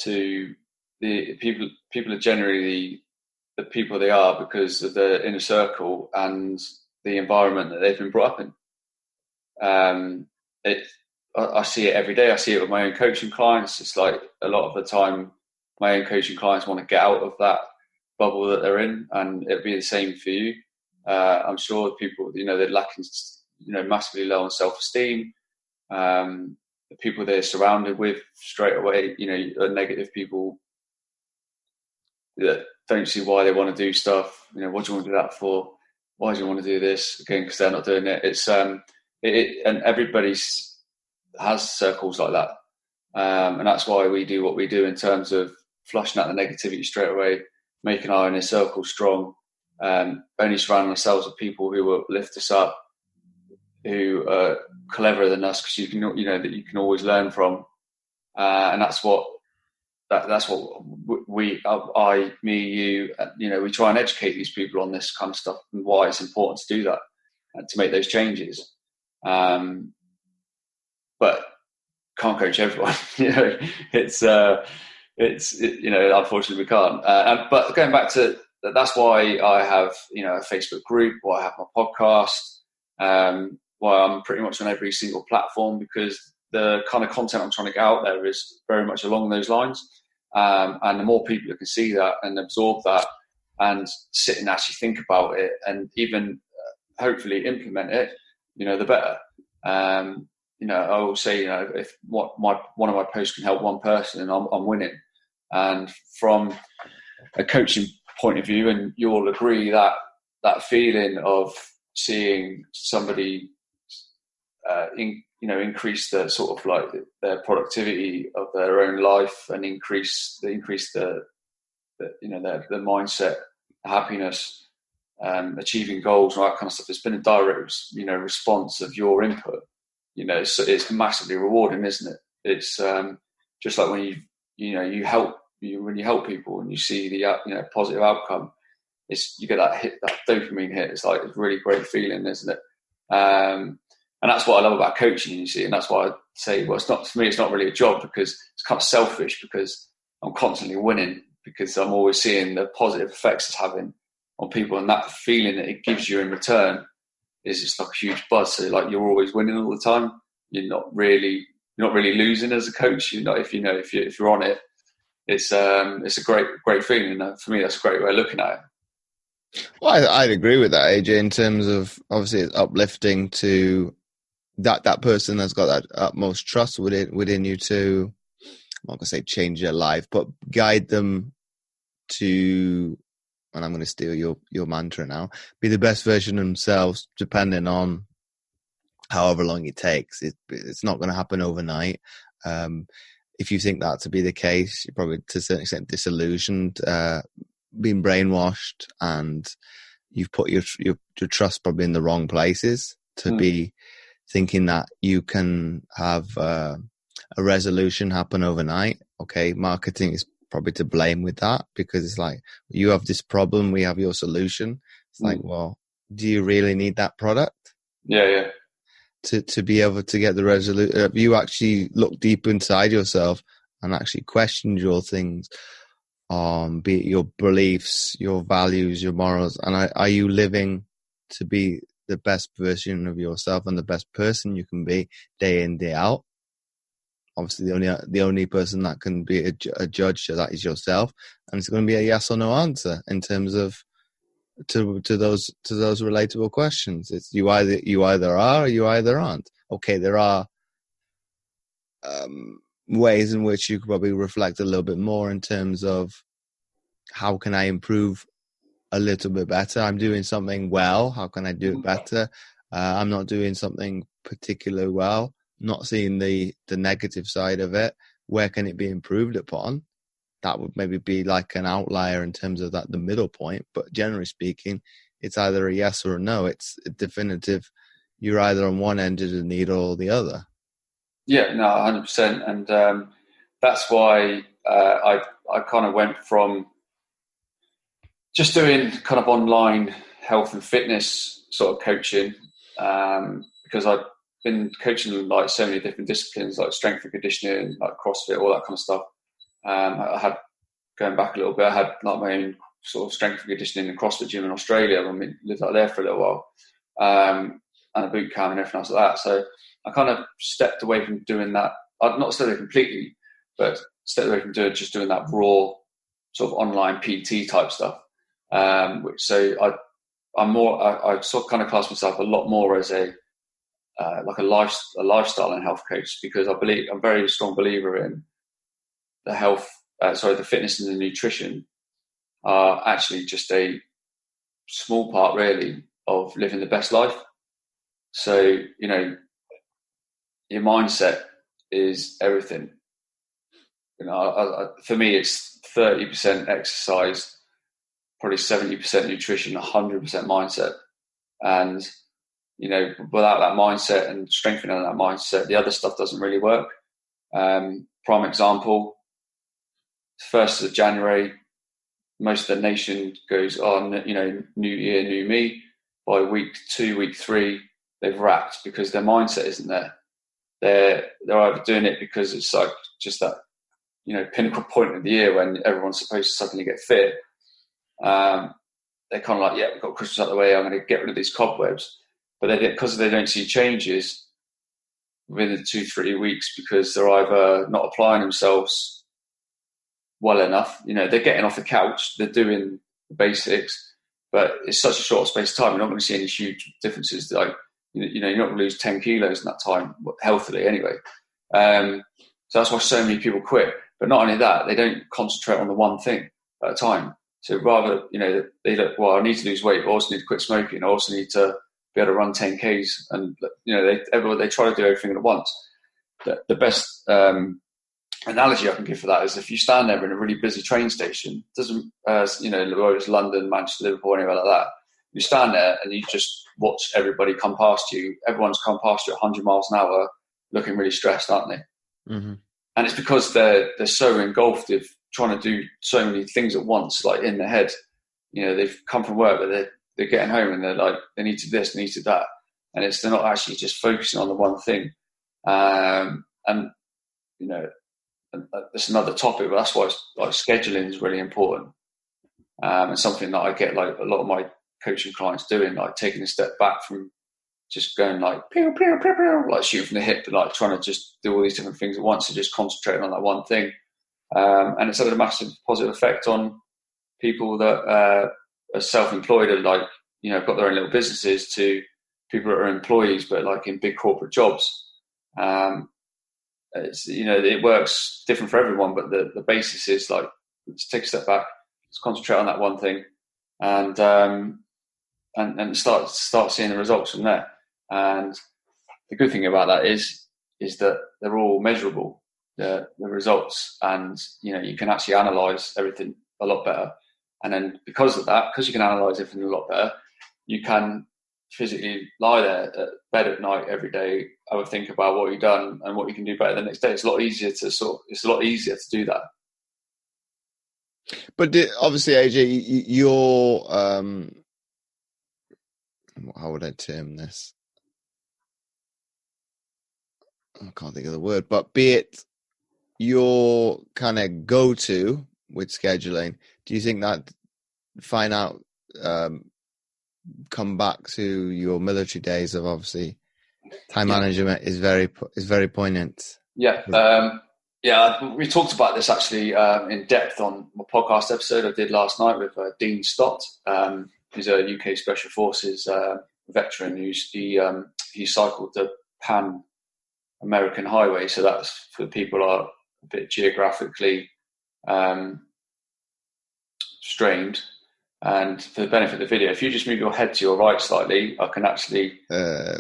to the people. People are generally the people they are because of their inner circle and the environment that they've been brought up in. I see it every day. I see it with my own coaching clients. It's like a lot of the time, my own coaching clients want to get out of that bubble that they're in, and it'll be the same for you. I'm sure people, they're lacking, massively low on self-esteem. The people they're surrounded with straight away, are negative people that don't see why they want to do stuff. What do you want to do that for? Why do you want to do this? Again, because they're not doing it. It's and everybody has circles like that, and that's why we do what we do in terms of flushing out the negativity straight away, making our inner circle strong, only surrounding ourselves with people who will lift us up, who are cleverer than us, because you can always learn from, and that's what we, you, we try and educate these people on this kind of stuff and why it's important to do that and to make those changes. But can't coach everyone. Unfortunately we can't. But going back to that's why I have a Facebook group, why I have my podcast, why I'm pretty much on every single platform, because the kind of content I'm trying to get out there is very much along those lines. And the more people who can see that and absorb that and sit and actually think about it and even hopefully implement it, the better. I will say, if one of my posts can help one person, and I'm winning. And from a coaching point of view, and you'll agree that feeling of seeing somebody increase the sort of like their productivity of their own life and increase the mindset, happiness, achieving goals, and all that kind of stuff. It's been a direct, response of your input. It's massively rewarding, isn't it? It's just like when you help people and you see the positive outcome. you get that hit, that dopamine hit. It's like a really great feeling, isn't it? And that's what I love about coaching, you see, and that's why I say, well, it's not, for me, it's not really a job, because it's kind of selfish, because I'm constantly winning, because I'm always seeing the positive effects it's having on people, and that feeling that it gives you in return is just like a huge buzz. So like, you're always winning all the time. You're not really losing as a coach. You're not, if you're on it, it's a great feeling. And for me, that's a great way of looking at it. Well, I'd agree with that, AJ, in terms of, obviously it's uplifting to that person that's got that utmost trust within you to, I'm not going to say change their life, but guide them to, and I'm going to steal your mantra now, be the best version of themselves, depending on however long it takes. It's not going to happen overnight. If you think that to be the case, you're probably to a certain extent disillusioned, being brainwashed, and you've put your trust probably in the wrong places to be thinking that you can have a resolution happen overnight. Okay, marketing is probably to blame with that, because it's like, you have this problem, we have your solution. It's like, well, do you really need that product? Yeah. To be able to get the resolution, have you actually looked deep inside yourself and actually questioned your things, be it your beliefs, your values, your morals, and are you living to be the best version of yourself and the best person you can be day in, day out? Obviously, the only person that can be a judge to that is yourself, and it's going to be a yes or no answer in terms of to those relatable questions. It's you either are or you either aren't. Okay, there are ways in which you could probably reflect a little bit more in terms of, how can I improve a little bit better? I'm doing something well. How can I do it better? I'm not doing something particularly well. Not seeing the negative side of it. Where can it be improved upon? That would maybe be like an outlier in terms of that, the middle point. But generally speaking, it's either a yes or a no. It's a definitive. You're either on one end of the needle or the other. Yeah, no, 100%. And that's why I kind of went from just doing kind of online health and fitness sort of coaching, because I've been coaching like so many different disciplines, like strength and conditioning, like CrossFit, all that kind of stuff. I had, going back a little bit, I had like my own sort of strength and conditioning and CrossFit gym in Australia. I mean, lived out there for a little while, and a boot camp and everything else like that. So I kind of stepped away from doing that. I'd not stepped away completely, but stepped away from doing that raw sort of online PT type stuff. So I'm more, I sort of kind of class myself a lot more as a lifestyle and health coach, because I'm a very strong believer in the fitness and the nutrition are actually just a small part really of living the best life. So, your mindset is everything. For me, it's 30% exercise, probably 70% nutrition, 100% mindset. And, without that mindset and strengthening that mindset, the other stuff doesn't really work. Prime example, 1st of January, most of the nation goes on, new year, new me. By week 2, week 3, they've wrapped because their mindset isn't there. They're either doing it because it's like just that, pinnacle point of the year when everyone's supposed to suddenly get fit. They're kind of like, yeah, we've got Christmas out of the way, I'm going to get rid of these cobwebs. But because they don't see changes within the 2-3 weeks, because they're either not applying themselves well enough, they're getting off the couch, they're doing the basics, but it's such a short space of time, you're not going to see any huge differences. Like, you're not going to lose 10 kilos in that time, healthily anyway. So that's why so many people quit. But not only that, they don't concentrate on the one thing at a time. So rather, they look, well, I need to lose weight, but I also need to quit smoking. I also need to be able to run 10Ks. And, they try to do everything at once. The best analogy I can give for that is if you stand there in a really busy train station, doesn't, whether it's London, Manchester, Liverpool, anywhere like that, you stand there and you just watch everybody come past you. Everyone's come past you at 100 miles an hour, looking really stressed, aren't they? Mm-hmm. And it's because they're so engulfed with trying to do so many things at once, like in their head. they've come from work, but they're getting home and they're like, they need to this, they need to that. And they're not actually just focusing on the one thing. And that's another topic, but that's why like scheduling is really important. And something that I get like a lot of my coaching clients doing, like taking a step back from just going like pew, pew, pew, pew, like shooting from the hip, and like trying to just do all these different things at once, and just concentrating on that one thing. And it's had a massive positive effect on people that are self-employed and like, got their own little businesses, to people that are employees but like in big corporate jobs. It's, it works different for everyone, but the basis is like, let's take a step back, let's concentrate on that one thing, and start seeing the results from there. And the good thing about that is that they're all measurable, the results, and you can actually analyze everything a lot better. And then because of that, because you can analyze everything a lot better, you can physically lie there at bed at night every day, have a think about what you've done and what you can do better the next day. It's a lot easier to do that. But obviously, AJ, you're how would I term this? I can't think of the word, but be it your kind of go-to with scheduling, do you think that come back to your military days of obviously time management is very poignant? We talked about this actually in depth on my podcast episode I did last night with Dean Stott, who's a UK Special Forces veteran. He cycled the Pan American Highway, so that's for people who are a bit geographically strained. And for the benefit of the video, if you just move your head to your right slightly, I can actually a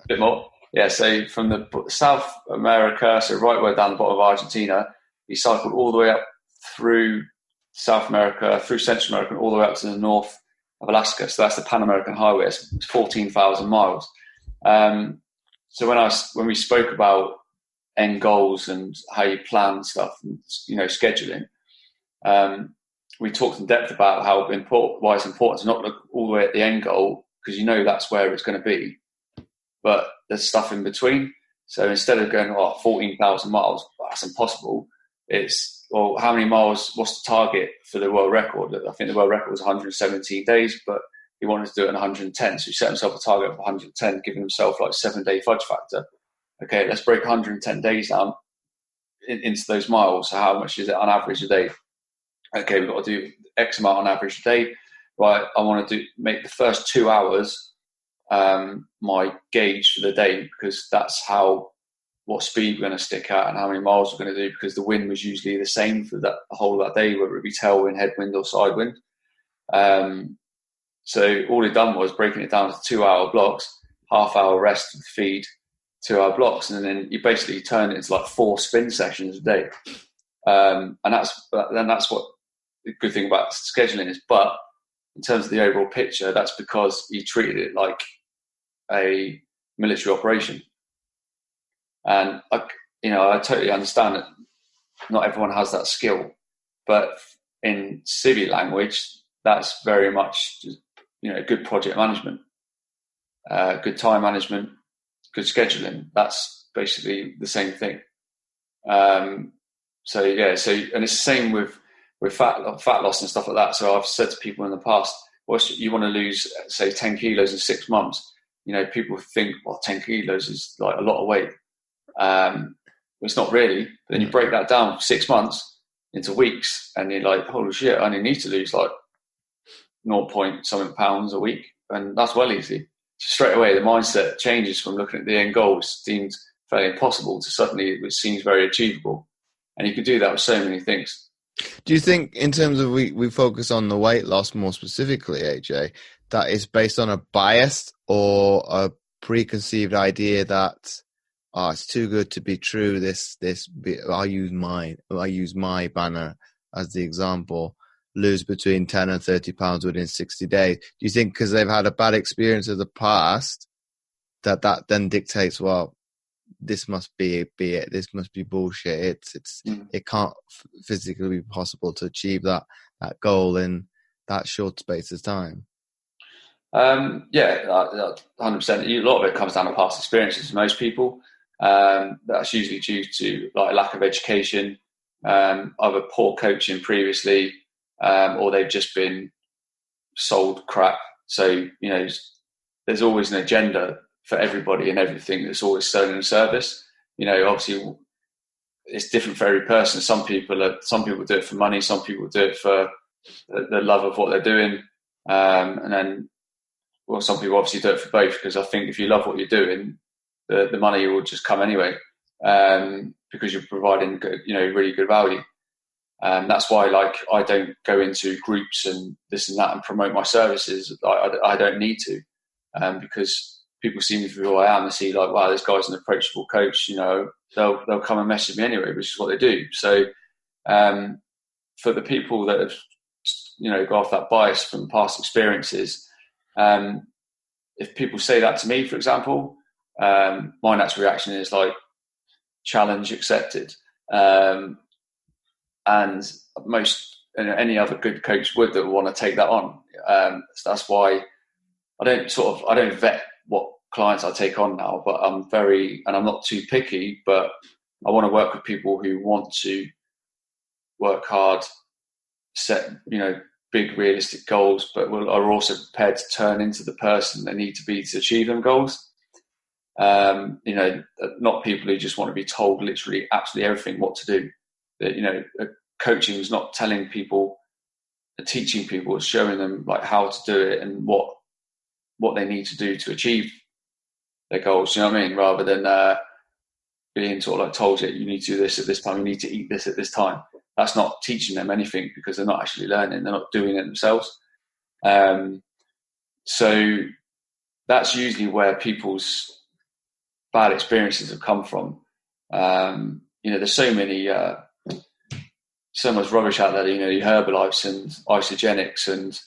bit more. Yeah, so from the South America, so right way down the bottom of Argentina, he cycled all the way up through South America, through Central America, and all the way up to the north of Alaska. So that's the Pan American Highway. It's 14,000 miles. So when we spoke about end goals and how you plan stuff and scheduling, we talked in depth about why it's important to not look all the way at the end goal, because that's where it's going to be, but there's stuff in between. So instead of going 14,000 miles, that's impossible. It's how many miles? What's the target for the world record? I think the world record was 117 days, but he wanted to do it in 110. So he set himself a target of 110, giving himself like 7-day fudge factor. Okay, let's break 110 days down into those miles. So how much is it on average a day? Okay, we've got to do X amount on average a day. Right, I want to make the first 2 hours my gauge for the day, because that's what speed we're going to stick at and how many miles we're going to do, because the wind was usually the same for the whole of that day, whether it be tailwind, headwind or side wind. So all he'd done was breaking it down to 2-hour blocks, half-hour rest with feed, 2-hour blocks, and then you basically turn it into like 4 spin sessions a day. And that's what the good thing about scheduling is. But in terms of the overall picture, that's because he treated it like a military operation. And I totally understand that not everyone has that skill, but in civvy language, that's very much good project management, good time management, good scheduling. That's basically the same thing. And it's the same with fat loss and stuff like that. So I've said to people in the past, you want to lose, say, 10 kilos in 6 months. People think, 10 kilos is like a lot of weight. It's not really. But then you break that down for 6 months into weeks, and you're like, holy shit, I only need to lose like 0.something pounds a week, and that's well easy. So straight away, the mindset changes from looking at the end goal, which seemed fairly impossible, to suddenly it seems very achievable. And you can do that with so many things. Do you think, in terms of we focus on the weight loss more specifically, AJ, that is based on a bias or a preconceived idea that it's too good to be true? I'll use my banner as the example. Lose between 10 and 30 pounds within 60 days. Do you think because they've had a bad experience of the past that then dictates, this must be it. This must be bullshit. It can't physically be possible to achieve that goal in that short space of time? Yeah, 100%. A lot of it comes down to past experiences for most people. That's usually due to like lack of education, either poor coaching previously, or they've just been sold crap. So, there's always an agenda for everybody and everything that's always selling a service. Obviously it's different for every person. Some people do it for money. Some people do it for the love of what they're doing. And then, some people obviously do it for both, because I think if you love what you're doing, the money will just come anyway, because you're providing really good value. That's why, like, I don't go into groups and this and that and promote my services. I don't need to, because people see me for who I am. They see, like, wow, this guy's an approachable coach. They'll come and message me anyway, which is what they do. So, for the people that have, got off that bias from past experiences, if people say that to me, for example, my natural reaction is like, challenge accepted. And any other good coach would that want to take that on. So that's why I don't vet what clients I take on now, but I'm not too picky, but I want to work with people who want to work hard, set, big realistic goals, but are also prepared to turn into the person they need to be to achieve them goals. Not people who just want to be told literally absolutely everything what to do. That, coaching is not telling people, teaching people, it's showing them like how to do it and what they need to do to achieve their goals. You know what I mean? Rather than being sort of like told you need to do this at this time, you need to eat this at this time. That's not teaching them anything, because they're not actually learning. They're not doing it themselves. So that's usually where people's bad experiences have come from. There's so much rubbish out there, Herbalife and isogenics and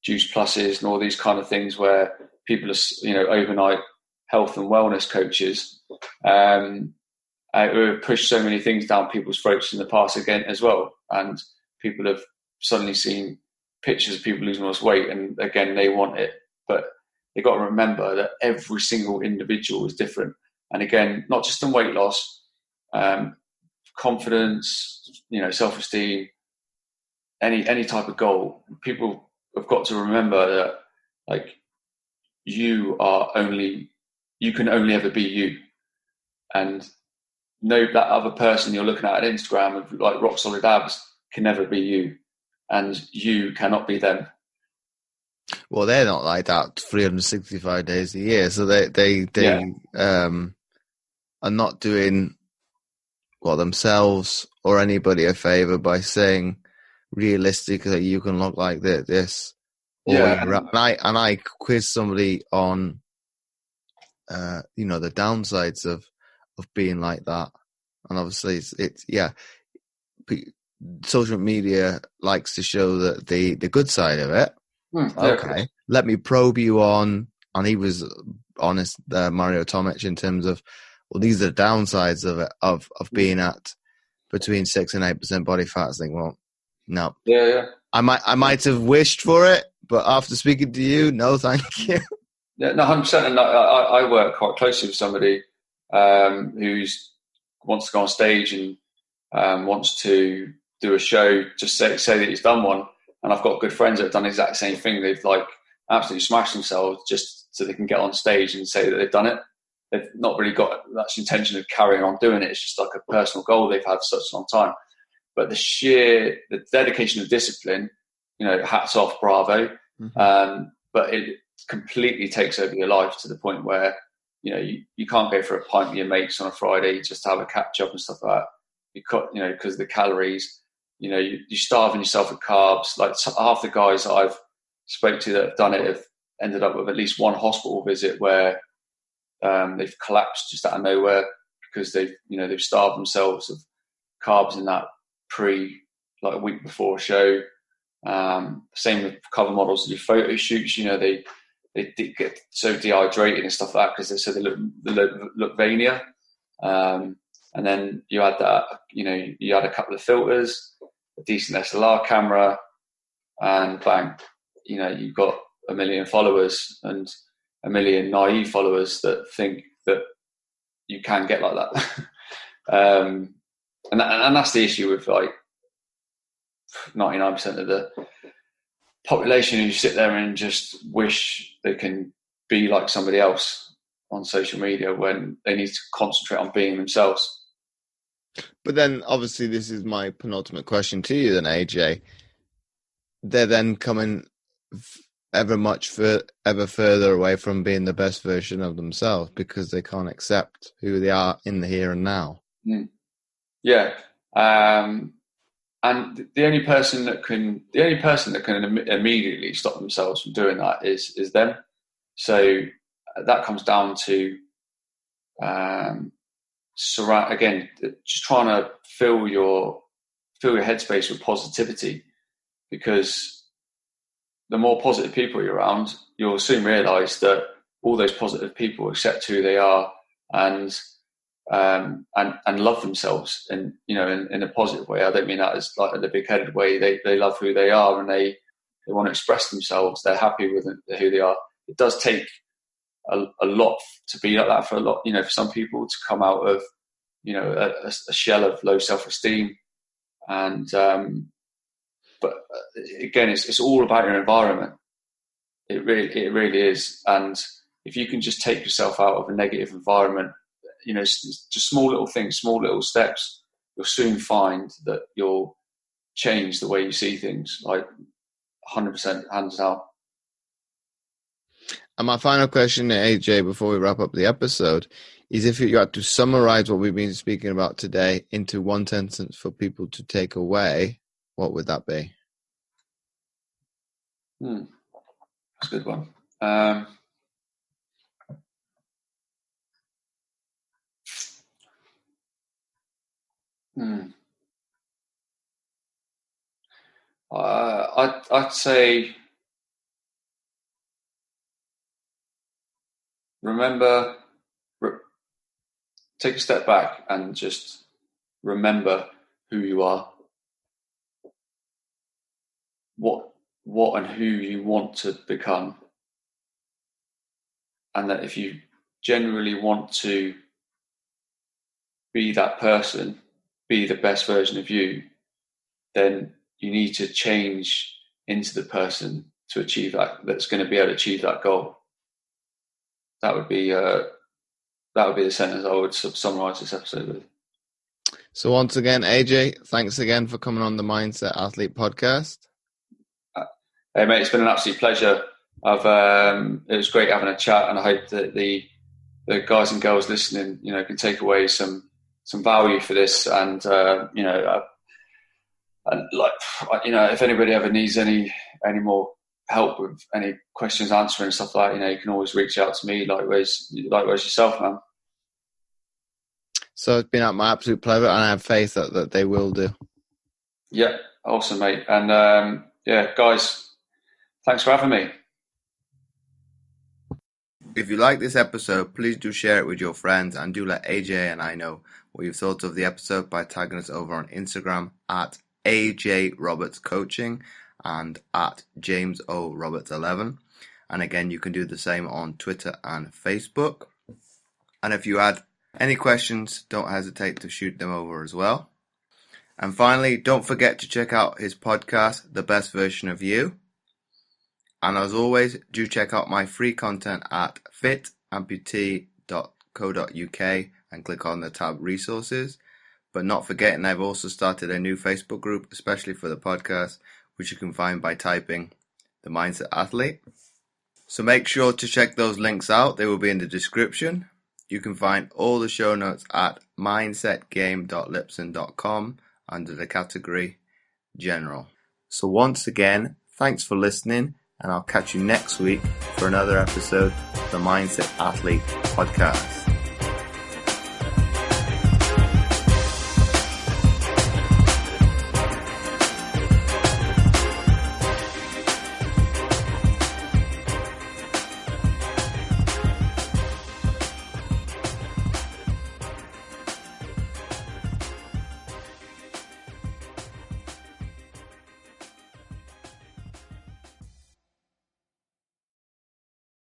juice pluses and all these kind of things where people are, overnight health and wellness coaches, who have pushed so many things down people's throats in the past again as well. And people have suddenly seen pictures of people losing all this weight, and again, they want it. But they've got to remember that every single individual is different. And again, not just in weight loss, confidence, self-esteem, any type of goal, people have got to remember that, like, you can only ever be you. And that other person you're looking at Instagram with like rock solid abs can never be you, and you cannot be them. Well, they're not like that 365 days a year, so they are not doing themselves or anybody a favor by saying realistically you can look like this. And I quiz somebody on the downsides of being like that, and obviously it's social media likes to show that the good side of it. Okay, let me probe you on, and he was honest, Mario Tomic, in terms of, well, these are the downsides of it, of being at between 6 and 8% body fat. I think, well, no. Yeah. I might have wished for it, but after speaking to you, no, thank you. Yeah, no, 100%. And I work quite closely with somebody who wants to go on stage and wants to do a show, just say that he's done one. And I've got good friends that have done the exact same thing. They've like absolutely smashed themselves just so they can get on stage and say that they've done it. They've not really got much intention of carrying on doing it. It's just like a personal goal they've had for such a long time. But the dedication and discipline, hats off, bravo. Mm-hmm. But it completely takes over your life to the point where, you can't go for a pint with your mates on a Friday just to have a catch up and stuff like that. Because of the calories, you're starving yourself with carbs. Like half the guys that I've spoke to that have done it have ended up with at least one hospital visit where they've collapsed just out of nowhere because they've starved themselves of carbs in that like a week before a show. Same with cover models that do photo shoots. They get so dehydrated and stuff like that because they look veinier. And then you add that, you add a couple of filters, a decent SLR camera, and bang, you've got 1 million followers and 1 million naive followers that think that you can get like that. And that's the issue with like 99% of the population who sit there and just wish they can be like somebody else on social media when they need to concentrate on being themselves. But then obviously this is my penultimate question to you then, AJ. They're then coming ever further away from being the best version of themselves because they can't accept who they are in the here and now. Yeah. And the only person that can immediately stop themselves from doing that is them. So that comes down to just trying to fill your headspace with positivity, because the more positive people you're around, you'll soon realise that all those positive people accept who they are and love themselves in a positive way. I don't mean that as like in a big-headed way. They love who they are and they want to express themselves. They're happy with who they are. It does take a lot to be like that for a lot, for some people to come out of, a shell of low self-esteem. And, but again, it's all about your environment. It really is. And if you can just take yourself out of a negative environment, just small little things, small little steps, you'll soon find that you'll change the way you see things, like 100% hands down. And my final question, AJ, before we wrap up the episode, is if you had to summarize what we've been speaking about today into one sentence for people to take away, what would that be? That's a good one. I'd say take a step back and just remember who you are, what and who you want to become, and that if you genuinely want to be that person, be the best version of you, then you need to change into the person to achieve that's going to be able to achieve that goal. That would be the sentence I would summarize this episode with. So once again, AJ, thanks again for coming on the Mindset Athlete podcast. Hey mate, it's been an absolute pleasure. It was great having a chat, and I hope that the guys and girls listening, can take away some value for this, and if anybody ever needs any more help with any questions answering stuff like that, you can always reach out to me. Likewise yourself, man. So it's been my absolute pleasure, and I have faith that they will do. Yeah, awesome, mate. And guys, thanks for having me. If you like this episode, please do share it with your friends, and do let AJ and I know what you've thought of the episode by tagging us over on Instagram at AJ Roberts Coaching and at James O Roberts 11. And again, you can do the same on Twitter and Facebook. And if you had any questions, don't hesitate to shoot them over as well. And finally, don't forget to check out his podcast, The Best Version of You. And as always, do check out my free content at fitamputee.co.uk and click on the tab Resources. But not forgetting, I've also started a new Facebook group, especially for the podcast, which you can find by typing The Mindset Athlete. So make sure to check those links out. They will be in the description. You can find all the show notes at mindsetgame.lipson.com under the category General. So once again, thanks for listening, and I'll catch you next week for another episode of the Mindset Athlete podcast.